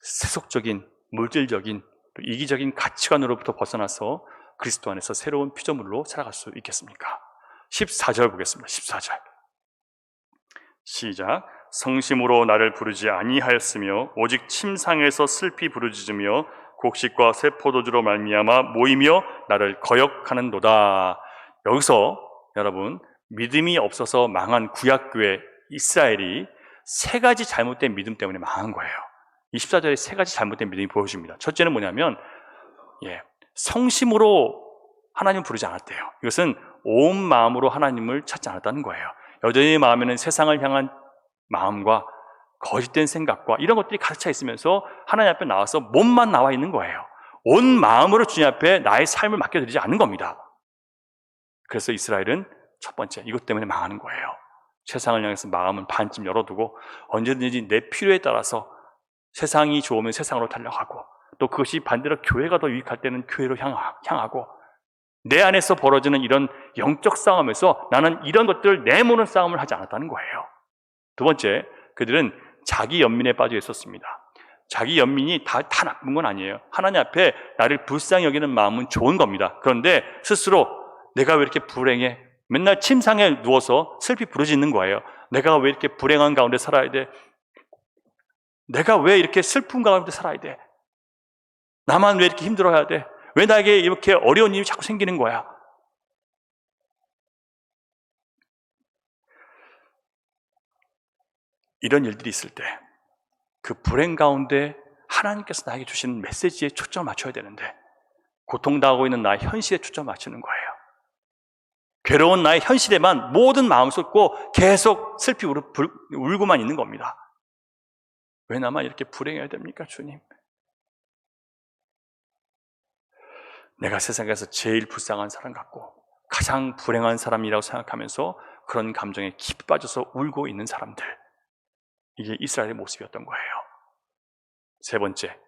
세속적인 물질적인 이기적인 가치관으로부터 벗어나서 그리스도 안에서 새로운 피조물로 살아갈 수 있겠습니까? 14절 보겠습니다. 14절 시작. 성심으로 나를 부르지 아니하였으며 오직 침상에서 슬피 부르짖으며 곡식과 새 포도주로 말미암아 모이며 나를 거역하는도다. 여기서 여러분, 믿음이 없어서 망한 구약교회 이스라엘이 세 가지 잘못된 믿음 때문에 망한 거예요. 24절에 세 가지 잘못된 믿음이 보여집니다. 첫째는 뭐냐면 성심으로 하나님을 부르지 않았대요. 이것은 온 마음으로 하나님을 찾지 않았다는 거예요. 여전히 마음에는 세상을 향한 마음과 거짓된 생각과 이런 것들이 가득 차 있으면서 하나님 앞에 나와서 몸만 나와 있는 거예요. 온 마음으로 주님 앞에 나의 삶을 맡겨드리지 않는 겁니다. 그래서 이스라엘은 첫 번째 이것 때문에 망하는 거예요. 세상을 향해서 마음은 반쯤 열어두고 언제든지 내 필요에 따라서 세상이 좋으면 세상으로 달려가고 또 그것이 반대로 교회가 더 유익할 때는 교회로 향하고 내 안에서 벌어지는 이런 영적 싸움에서 나는 이런 것들을 내모는 싸움을 하지 않았다는 거예요. 두 번째, 그들은 자기 연민에 빠져 있었습니다. 자기 연민이 다 나쁜 건 아니에요. 하나님 앞에 나를 불쌍히 여기는 마음은 좋은 겁니다. 그런데 스스로 내가 왜 이렇게 불행해? 맨날 침상에 누워서 슬피 부르짖는 거예요. 내가 왜 이렇게 불행한 가운데 살아야 돼? 내가 왜 이렇게 슬픈 가운데 살아야 돼? 나만 왜 이렇게 힘들어야 돼? 왜 나에게 이렇게 어려운 일이 자꾸 생기는 거야? 이런 일들이 있을 때 그 불행 가운데 하나님께서 나에게 주시는 메시지에 초점을 맞춰야 되는데 고통당하고 있는 나의 현실에 초점을 맞추는 거예요. 괴로운 나의 현실에만 모든 마음을 쏟고 계속 슬피 울고만 있는 겁니다. 왜 나만 이렇게 불행해야 됩니까, 주님? 내가 세상에서 제일 불쌍한 사람 같고 가장 불행한 사람이라고 생각하면서 그런 감정에 깊이 빠져서 울고 있는 사람들, 이게 이스라엘의 모습이었던 거예요. 세 번째,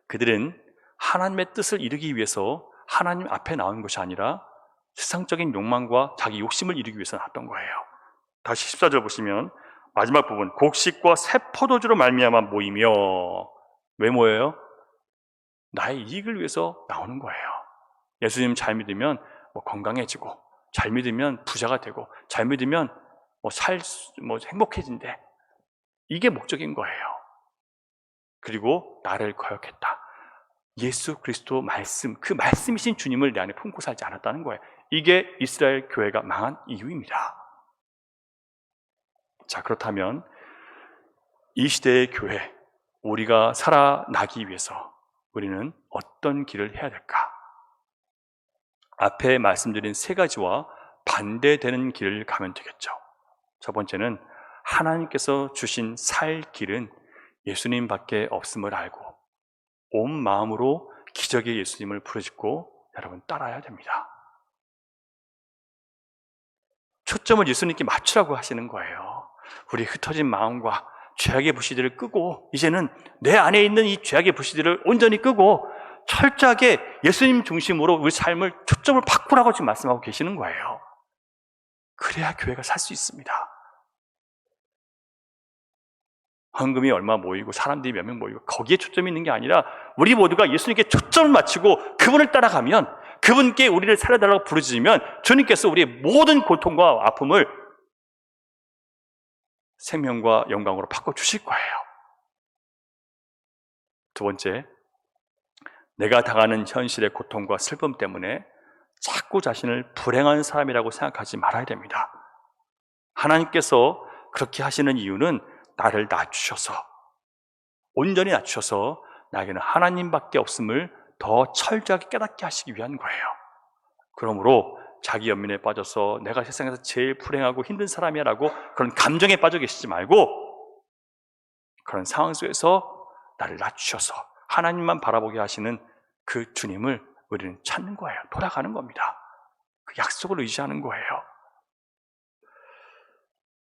그들은 하나님의 뜻을 이루기 위해서 하나님 앞에 나온 것이 아니라 세상적인 욕망과 자기 욕심을 이루기 위해서 나왔던 거예요. 다시 14절 보시면 마지막 부분, 곡식과 새 포도주로 말미암아 모이며, 왜 모여요? 나의 이익을 위해서 나오는 거예요. 예수님 잘 믿으면 건강해지고, 잘 믿으면 부자가 되고, 잘 믿으면 행복해진대. 이게 목적인 거예요. 그리고 나를 거역했다. 예수 그리스도 말씀, 그 말씀이신 주님을 내 안에 품고 살지 않았다는 거예요. 이게 이스라엘 교회가 망한 이유입니다. 자, 그렇다면 이 시대의 교회, 우리가 살아나기 위해서 우리는 어떤 길을 해야 될까? 앞에 말씀드린 세 가지와 반대되는 길을 가면 되겠죠. 첫 번째는 하나님께서 주신 살 길은 예수님밖에 없음을 알고 온 마음으로 기적의 예수님을 부르짖고 여러분 따라야 됩니다. 초점을 예수님께 맞추라고 하시는 거예요. 우리 흩어진 마음과 죄악의 불씨들을 끄고 이제는 내 안에 있는 이 죄악의 불씨들을 온전히 끄고 철저하게 예수님 중심으로 우리 삶을 초점을 바꾸라고 지금 말씀하고 계시는 거예요. 그래야 교회가 살 수 있습니다. 헌금이 얼마 모이고 사람들이 몇 명 모이고 거기에 초점이 있는 게 아니라 우리 모두가 예수님께 초점을 맞추고 그분을 따라가면, 그분께 우리를 살려달라고 부르짖으면 주님께서 우리의 모든 고통과 아픔을 생명과 영광으로 바꿔주실 거예요. 두 번째, 내가 당하는 현실의 고통과 슬픔 때문에 자꾸 자신을 불행한 사람이라고 생각하지 말아야 됩니다. 하나님께서 그렇게 하시는 이유는 나를 낮추셔서, 온전히 낮추셔서 나에게는 하나님밖에 없음을 더 철저하게 깨닫게 하시기 위한 거예요. 그러므로 자기 연민에 빠져서 내가 세상에서 제일 불행하고 힘든 사람이야 라고 그런 감정에 빠져 계시지 말고 그런 상황 속에서 나를 낮추셔서 하나님만 바라보게 하시는 그 주님을 우리는 찾는 거예요. 돌아가는 겁니다. 그 약속을 의지하는 거예요.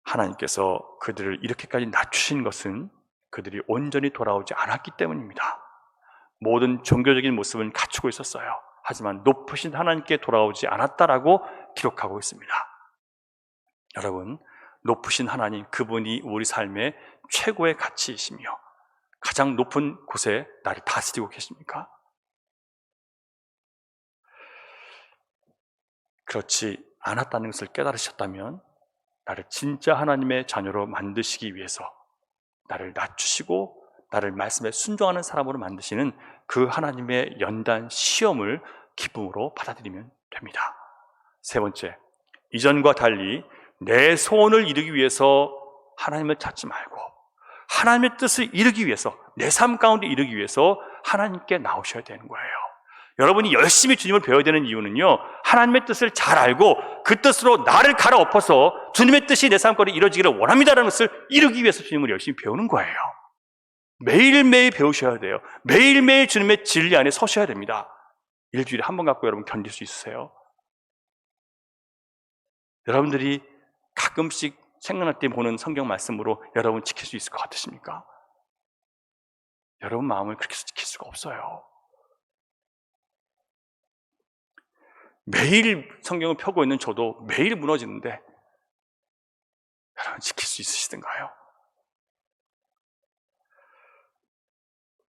하나님께서 그들을 이렇게까지 낮추신 것은 그들이 온전히 돌아오지 않았기 때문입니다. 모든 종교적인 모습은 갖추고 있었어요. 하지만 높으신 하나님께 돌아오지 않았다라고 기록하고 있습니다. 여러분, 높으신 하나님, 그분이 우리 삶의 최고의 가치이시며 가장 높은 곳에 나를 다스리고 계십니까? 그렇지 않았다는 것을 깨달으셨다면 나를 진짜 하나님의 자녀로 만드시기 위해서 나를 낮추시고 나를 말씀에 순종하는 사람으로 만드시는 그 하나님의 연단 시험을 기쁨으로 받아들이면 됩니다. 세 번째, 이전과 달리 내 소원을 이루기 위해서 하나님을 찾지 말고 하나님의 뜻을 이루기 위해서, 내 삶 가운데 이루기 위해서 하나님께 나오셔야 되는 거예요. 여러분이 열심히 주님을 배워야 되는 이유는요, 하나님의 뜻을 잘 알고 그 뜻으로 나를 갈아엎어서 주님의 뜻이 내 삶 가운데 이루어지기를 원합니다라는 것을 이루기 위해서 주님을 열심히 배우는 거예요. 매일매일 배우셔야 돼요. 매일매일 주님의 진리 안에 서셔야 됩니다. 일주일에 한 번 갖고 여러분 견딜 수 있으세요? 여러분들이 가끔씩 생각날 때 보는 성경 말씀으로 여러분 지킬 수 있을 것 같으십니까? 여러분 마음을 그렇게 지킬 수가 없어요. 매일 성경을 펴고 있는 저도 매일 무너지는데 여러분 지킬 수 있으시던가요?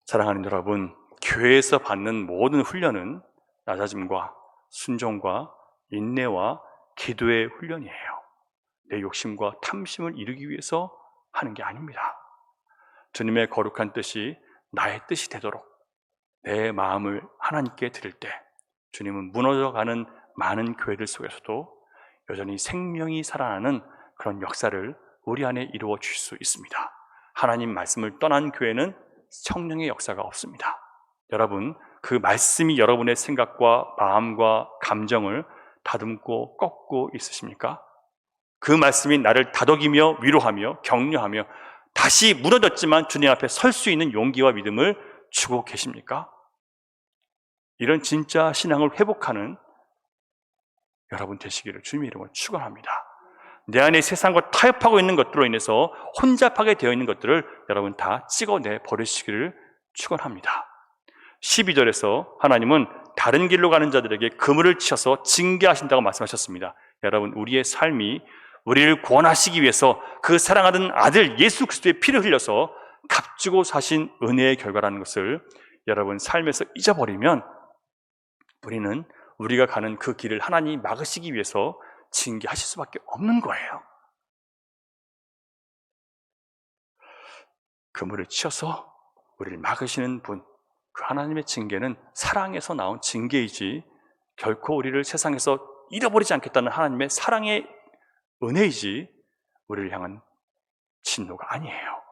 사랑하는 여러분, 교회에서 받는 모든 훈련은 낮아짐과 순종과 인내와 기도의 훈련이에요. 내 욕심과 탐심을 이루기 위해서 하는 게 아닙니다. 주님의 거룩한 뜻이 나의 뜻이 되도록 내 마음을 하나님께 드릴 때 주님은 무너져가는 많은 교회들 속에서도 여전히 생명이 살아나는 그런 역사를 우리 안에 이루어 주실 수 있습니다. 하나님 말씀을 떠난 교회는 성령의 역사가 없습니다. 여러분, 그 말씀이 여러분의 생각과 마음과 감정을 다듬고 꺾고 있으십니까? 그 말씀이 나를 다독이며 위로하며 격려하며 다시 무너졌지만 주님 앞에 설 수 있는 용기와 믿음을 주고 계십니까? 이런 진짜 신앙을 회복하는 여러분 되시기를 주님의 이름으로 축원합니다. 내 안에 세상과 타협하고 있는 것들로 인해서 혼잡하게 되어 있는 것들을 여러분 다 찍어내 버리시기를 축원합니다. 12절에서 하나님은 다른 길로 가는 자들에게 그물을 치셔서 징계하신다고 말씀하셨습니다. 여러분, 우리의 삶이 우리를 구원하시기 위해서 그 사랑하는 아들 예수 그리스도의 피를 흘려서 값주고 사신 은혜의 결과라는 것을 여러분 삶에서 잊어버리면 우리는 우리가 가는 그 길을 하나님이 막으시기 위해서 징계하실 수밖에 없는 거예요. 그물을 치셔서 우리를 막으시는 분, 그 하나님의 징계는 사랑에서 나온 징계이지 결코 우리를 세상에서 잃어버리지 않겠다는 하나님의 사랑의 은혜이지 우리를 향한 진노가 아니에요.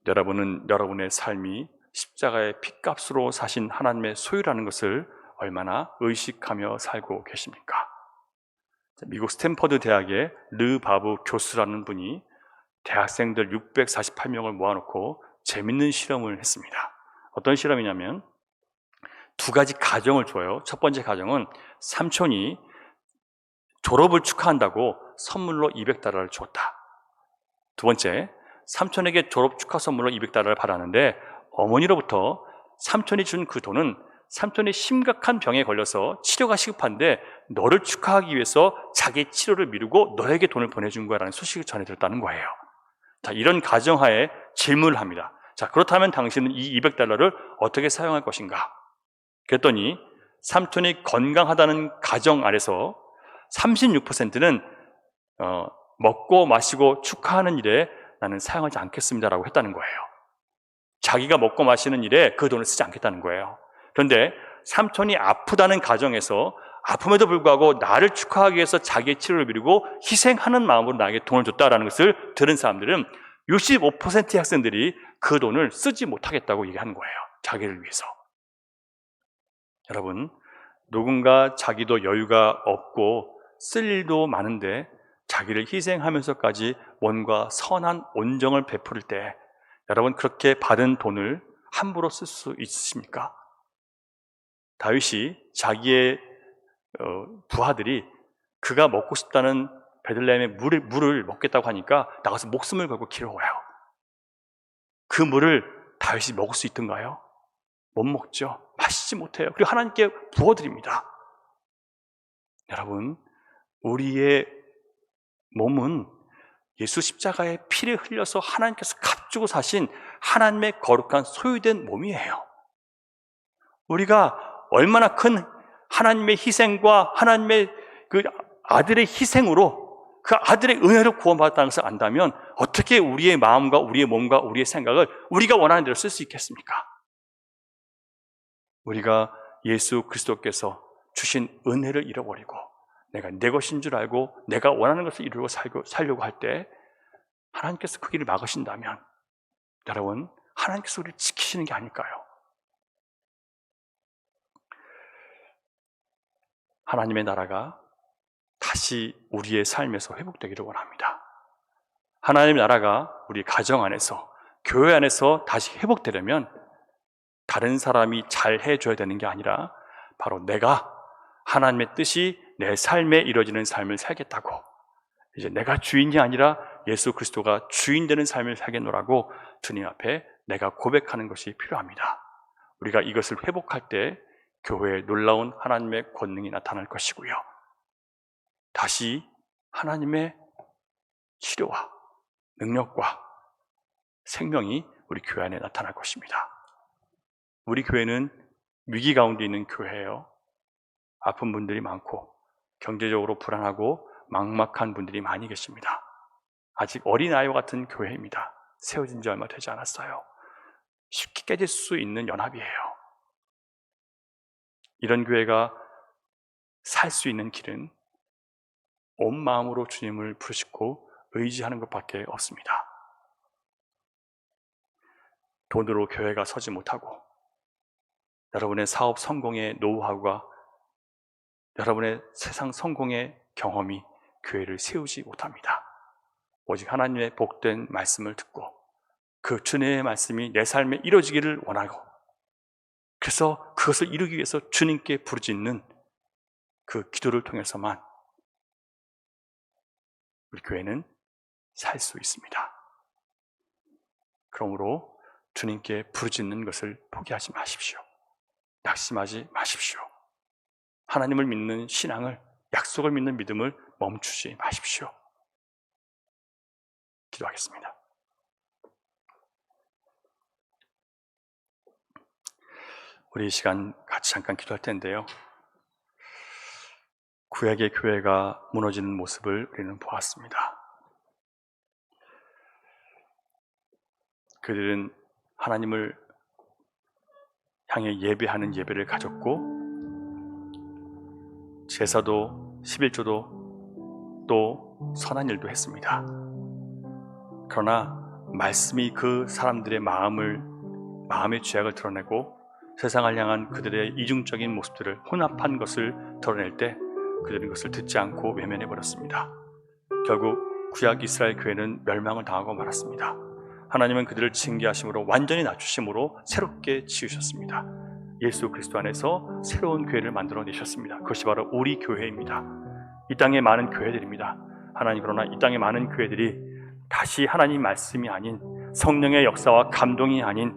여러분은 여러분의 삶이 십자가의 핏값으로 사신 하나님의 소유라는 것을 얼마나 의식하며 살고 계십니까? 미국 스탠퍼드 대학의 르 바브 교수라는 분이 대학생들 648명을 모아놓고 재밌는 실험을 했습니다. 어떤 실험이냐면 두 가지 가정을 줘요. 첫 번째 가정은 삼촌이 졸업을 축하한다고 선물로 $200를 줬다. 두 번째, 삼촌에게 졸업 축하 선물로 $200를 받았는데 어머니로부터 삼촌이 준 그 돈은 삼촌이 심각한 병에 걸려서 치료가 시급한데 너를 축하하기 위해서 자기 치료를 미루고 너에게 돈을 보내준 거야라는 소식을 전해들었다는 거예요. 자, 이런 가정하에 질문을 합니다. 자, 그렇다면 당신은 이 $200를 어떻게 사용할 것인가? 그랬더니 삼촌이 건강하다는 가정 안에서 36%는 먹고 마시고 축하하는 일에 나는 사용하지 않겠습니다라고 했다는 거예요. 자기가 먹고 마시는 일에 그 돈을 쓰지 않겠다는 거예요. 그런데 삼촌이 아프다는 가정에서 아픔에도 불구하고 나를 축하하기 위해서 자기의 치료를 미루고 희생하는 마음으로 나에게 돈을 줬다라는 것을 들은 사람들은 65%의 학생들이 그 돈을 쓰지 못하겠다고 얘기하는 거예요. 자기를 위해서. 여러분, 누군가 자기도 여유가 없고 쓸 일도 많은데 자기를 희생하면서까지 뭔가 선한 온정을 베풀 때 여러분 그렇게 받은 돈을 함부로 쓸 수 있으십니까? 다윗이 자기의 부하들이 그가 먹고 싶다는 베들레헴의 물을 먹겠다고 하니까 나가서 목숨을 걸고 길어와요. 그 물을 다윗이 먹을 수 있던가요? 못 먹죠. 마시지 못해요. 그리고 하나님께 부어드립니다. 여러분, 우리의 몸은 예수 십자가의 피를 흘려서 하나님께서 값주고 사신 하나님의 거룩한 소유된 몸이에요. 우리가 얼마나 큰 하나님의 희생과 하나님의 그 아들의 희생으로 그 아들의 은혜로 구원받았다는 것을 안다면 어떻게 우리의 마음과 우리의 몸과 우리의 생각을 우리가 원하는 대로 쓸 수 있겠습니까? 우리가 예수 그리스도께서 주신 은혜를 잃어버리고 내가 내 것인 줄 알고 내가 원하는 것을 이루고 살려고 할 때 하나님께서 그 길을 막으신다면 여러분 하나님께서 우리를 지키시는 게 아닐까요? 하나님의 나라가 다시 우리의 삶에서 회복되기를 원합니다. 하나님의 나라가 우리 가정 안에서, 교회 안에서 다시 회복되려면 다른 사람이 잘 해줘야 되는 게 아니라 바로 내가 하나님의 뜻이 내 삶에 이루어지는 삶을 살겠다고, 이제 내가 주인이 아니라 예수 그리스도가 주인 되는 삶을 살겠노라고 주님 앞에 내가 고백하는 것이 필요합니다. 우리가 이것을 회복할 때 교회에 놀라운 하나님의 권능이 나타날 것이고요, 다시 하나님의 치료와 능력과 생명이 우리 교회 안에 나타날 것입니다. 우리 교회는 위기 가운데 있는 교회예요. 아픈 분들이 많고 경제적으로 불안하고 막막한 분들이 많이 계십니다. 아직 어린아이와 같은 교회입니다. 세워진 지 얼마 되지 않았어요. 쉽게 깨질 수 있는 연합이에요. 이런 교회가 살 수 있는 길은 온 마음으로 주님을 부르시고 의지하는 것밖에 없습니다. 돈으로 교회가 서지 못하고, 여러분의 사업 성공의 노하우가, 여러분의 세상 성공의 경험이 교회를 세우지 못합니다. 오직 하나님의 복된 말씀을 듣고 그 주님의 말씀이 내 삶에 이루어지기를 원하고, 그래서 그것을 이루기 위해서 주님께 부르짖는 그 기도를 통해서만 우리 교회는 살 수 있습니다. 그러므로 주님께 부르짖는 것을 포기하지 마십시오. 낙심하지 마십시오. 하나님을 믿는 신앙을, 약속을 믿는 믿음을 멈추지 마십시오. 기도하겠습니다. 우리 이 시간 같이 잠깐 기도할 텐데요, 구약의 교회가 무너지는 모습을 우리는 보았습니다. 그들은 하나님을 향해 예배하는 예배를 가졌고, 제사도 11조도 또 선한 일도 했습니다. 그러나 말씀이 그 사람들의 마음의 죄악을 드러내고 세상을 향한 그들의 이중적인 모습들을, 혼합한 것을 드러낼 때 그들은 그것을 듣지 않고 외면해 버렸습니다. 결국 구약 이스라엘 교회는 멸망을 당하고 말았습니다. 하나님은 그들을 징계하심으로, 완전히 낮추심으로 새롭게 지으셨습니다. 예수 그리스도 안에서 새로운 교회를 만들어내셨습니다. 그것이 바로 우리 교회입니다. 이 땅에 많은 교회들입니다. 하나님, 그러나 이 땅에 많은 교회들이 다시 하나님 말씀이 아닌, 성령의 역사와 감동이 아닌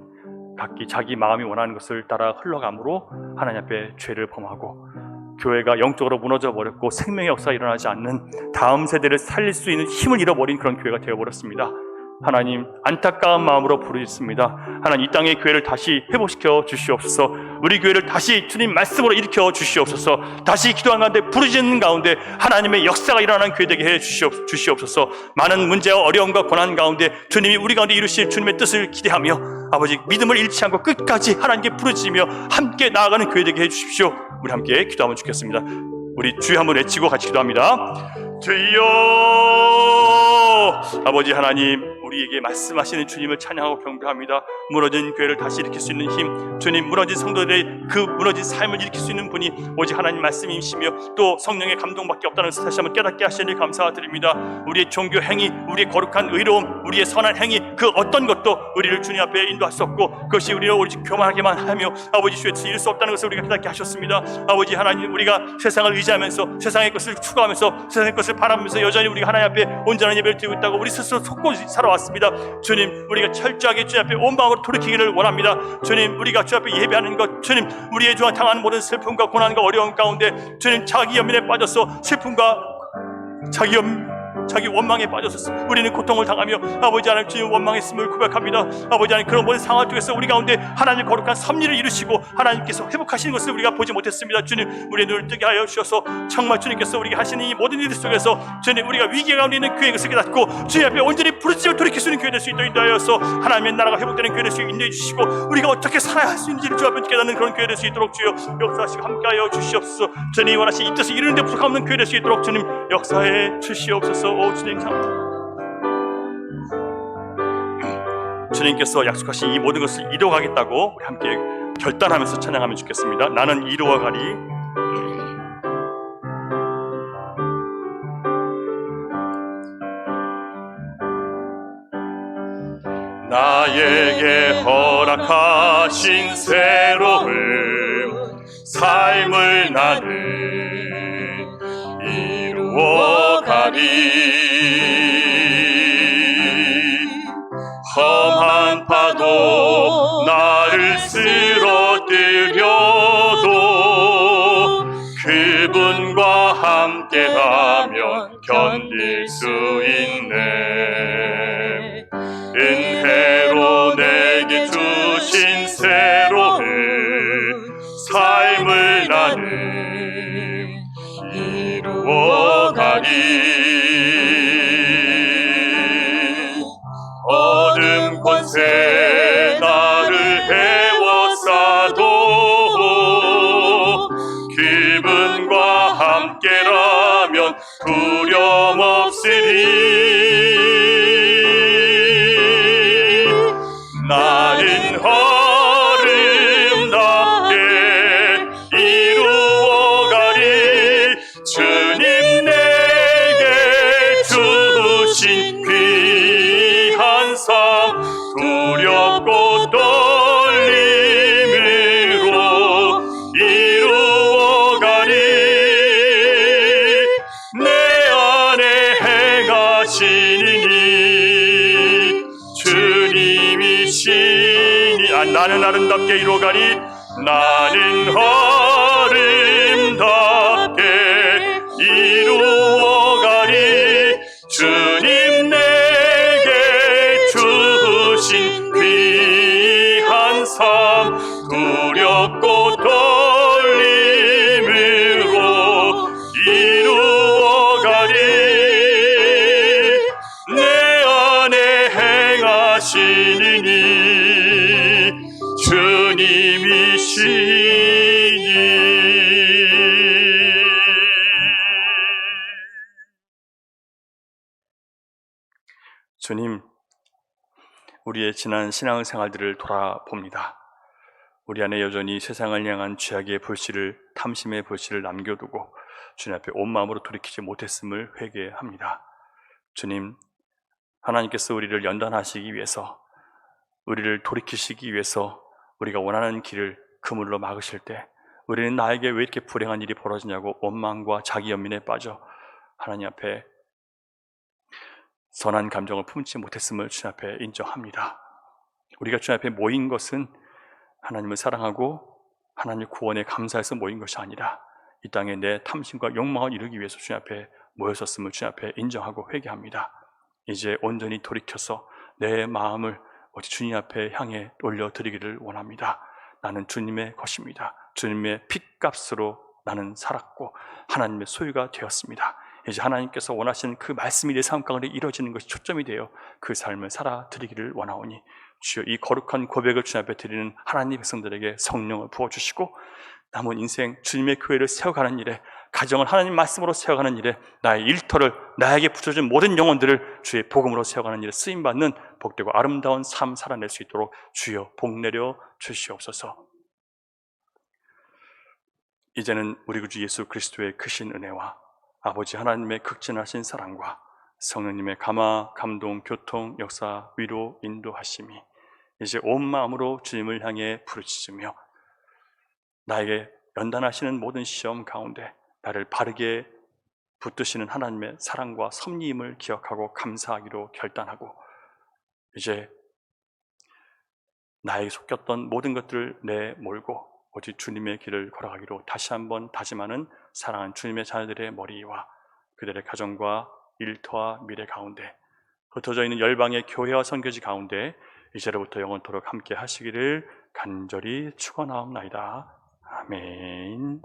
각기 자기 마음이 원하는 것을 따라 흘러감으로 하나님 앞에 죄를 범하고, 교회가 영적으로 무너져 버렸고 생명의 역사가 일어나지 않는 다음 세대를 살릴 수 있는 힘을 잃어버린 그런 교회가 되어버렸습니다. 하나님, 안타까운 마음으로 부르짖습니다. 하나님, 이 땅의 교회를 다시 회복시켜 주시옵소서. 우리 교회를 다시 주님 말씀으로 일으켜 주시옵소서. 다시 기도하는 가운데, 부르짖는 가운데 하나님의 역사가 일어나는 교회 되게 해 주시옵소서. 많은 문제와 어려움과 고난 가운데 주님이 우리 가운데 이루실 주님의 뜻을 기대하며, 아버지, 믿음을 잃지 않고 끝까지 하나님께 부르짖으며 함께 나아가는 교회 되게 해 주십시오. 우리 함께 기도하면 좋겠습니다. 우리 주여 한번 외치고 같이 기도합니다. 주여! 아버지 하나님, 우리에게 말씀하시는 주님을 찬양하고 경배합니다. 무너진 교회를 다시 일으킬 수 있는 힘, 주님, 무너진 성도들의 그 무너진 삶을 일으킬 수 있는 분이 오직 하나님 말씀이시며 또 성령의 감동밖에 없다는 것을 다시 한번 깨닫게 하시니 감사드립니다. 우리의 종교 행위, 우리의 거룩한 의로움, 우리의 선한 행위, 그 어떤 것도 우리를 주님 앞에 인도할 수 없고, 그것이 우리를 오직 교만하게만 하며 아버지 주의 뜻을 이룰 수 없다는 것을 우리가 깨닫게 하셨습니다. 아버지 하나님, 우리가 세상을 의지하면서 세상의 것을 추구하면서 세상의 것을 바라면서 여전히 우리가 하나님 앞에 온전한 예배를 드리고 있다고 우리 스스로 속고 살아왔습니다. 주님, 우리가 철저하게 주님 앞에 온 마음으로 돌이키기를 원합니다. 주님, 우리가 주 앞에 예배하는 것, 주님, 우리의 주와 당하는 모든 슬픔과 고난과 어려움 가운데 주님, 자기 연민에 빠져서 슬픔과 자기 원망에 빠져서 우리는 고통을 당하며 아버지 하나님, 주님 원망했음을 고백합니다. 아버지 하나님, 그런 모든 상황 속에서 우리 가운데 하나님의 거룩한 섭리를 이루시고 하나님께서 회복하시는 것을 우리가 보지 못했습니다. 주님, 우리의 눈을 뜨게 하여 주셔서 정말 주님께서 우리가 하시는 이 모든 일 속에서 주님, 우리가 위기 가운데 있는 교회의 것을 깨닫고 주님 앞에 온전히 부르짖어 돌이킬 수 있는 교회 될 수 있도록 인도하여서 하나님의 나라가 회복되는 교회 될 수 있도록 인도해 주시고, 우리가 어떻게 살아야 할 수 있는지를 주 앞에 깨닫는 그런 교회 될 수 있도록 주여 역사하시고 함께하여 주시옵소서. 주님 원하신 이 뜻을 이루는 데 부족함없는 교회 될 수 있도록 주님 역사해 주시옵소서. 오 주님, 주님께서 약속하신 이 모든 것을 이루어가겠다고 우리 함께 결단하면서 찬양하면 좋겠습니다. 나는 이루어가리. 나에게 허락하신 새로운 삶을 나는 이루어가리. 험한 파도 나를 쓰러뜨려도 그분과 함께하면 견딜 수 있네. 은혜로 내게 주신 새로운 삶을 나는 이루어가리. 어둠 권세 나를 해워싸도 그분과 함께라면 두려움 없으리. 나는 아름답게 이루어가리. 주님 내게 주신 귀한 삶 두렵고 떨림으로 이루어가리. 내 안에 행하시니 주님이시니. 나는 아름답게 이루어가리. 나는 아름답게 이루어가리. 주님 내게 주신 귀한 삶 두렵고 떨림으로 이루어가리. 내 안에 행하시니 주님이시니. 주님, 우리의 지난 신앙생활들을 돌아봅니다. 우리 안에 여전히 세상을 향한 죄악의 불씨를, 탐심의 불씨를 남겨두고 주님 앞에 온 마음으로 돌이키지 못했음을 회개합니다. 주님, 하나님께서 우리를 연단하시기 위해서, 우리를 돌이키시기 위해서 우리가 원하는 길을 그물로 막으실 때 우리는 나에게 왜 이렇게 불행한 일이 벌어지냐고 원망과 자기 연민에 빠져 하나님 앞에 선한 감정을 품지 못했음을 주님 앞에 인정합니다. 우리가 주님 앞에 모인 것은 하나님을 사랑하고 하나님 구원에 감사해서 모인 것이 아니라 이 땅에 내 탐심과 욕망을 이루기 위해서 주님 앞에 모였었음을 주님 앞에 인정하고 회개합니다. 이제 온전히 돌이켜서 내 마음을 오직 주님 앞에 향해 올려드리기를 원합니다. 나는 주님의 것입니다. 주님의 핏값으로 나는 살았고 하나님의 소유가 되었습니다. 이제 하나님께서 원하시는 그 말씀이 내 삶 가운데 이루어지는 것이 초점이 되어 그 삶을 살아드리기를 원하오니 주여 이 거룩한 고백을 주님 앞에 드리는 하나님 백성들에게 성령을 부어주시고 남은 인생 주님의 교회를 세워가는 일에, 가정을 하나님 말씀으로 세워가는 일에, 나의 일터를, 나에게 붙여진 모든 영혼들을 주의 복음으로 세워가는 일에 쓰임받는 복되고 아름다운 삶 살아낼 수 있도록 주여 복 내려 주시옵소서. 이제는 우리 구주 예수 그리스도의 크신 은혜와 아버지 하나님의 극진하신 사랑과 성령님의 감화, 감동, 교통, 역사, 위로, 인도하심이 이제 온 마음으로 주님을 향해 부르짖으며 나에게 연단하시는 모든 시험 가운데 나를 바르게 붙드시는 하나님의 사랑과 섭리임을 기억하고 감사하기로 결단하고 이제 나에게 속겼던 모든 것들을 내몰고 오직 주님의 길을 걸어가기로 다시 한번 다짐하는 사랑하는 주님의 자녀들의 머리와 그들의 가정과 일터와 미래 가운데 흩어져 있는 열방의 교회와 선교지 가운데 이제로부터 영원토록 함께 하시기를 간절히 축원하옵나이다. 아멘.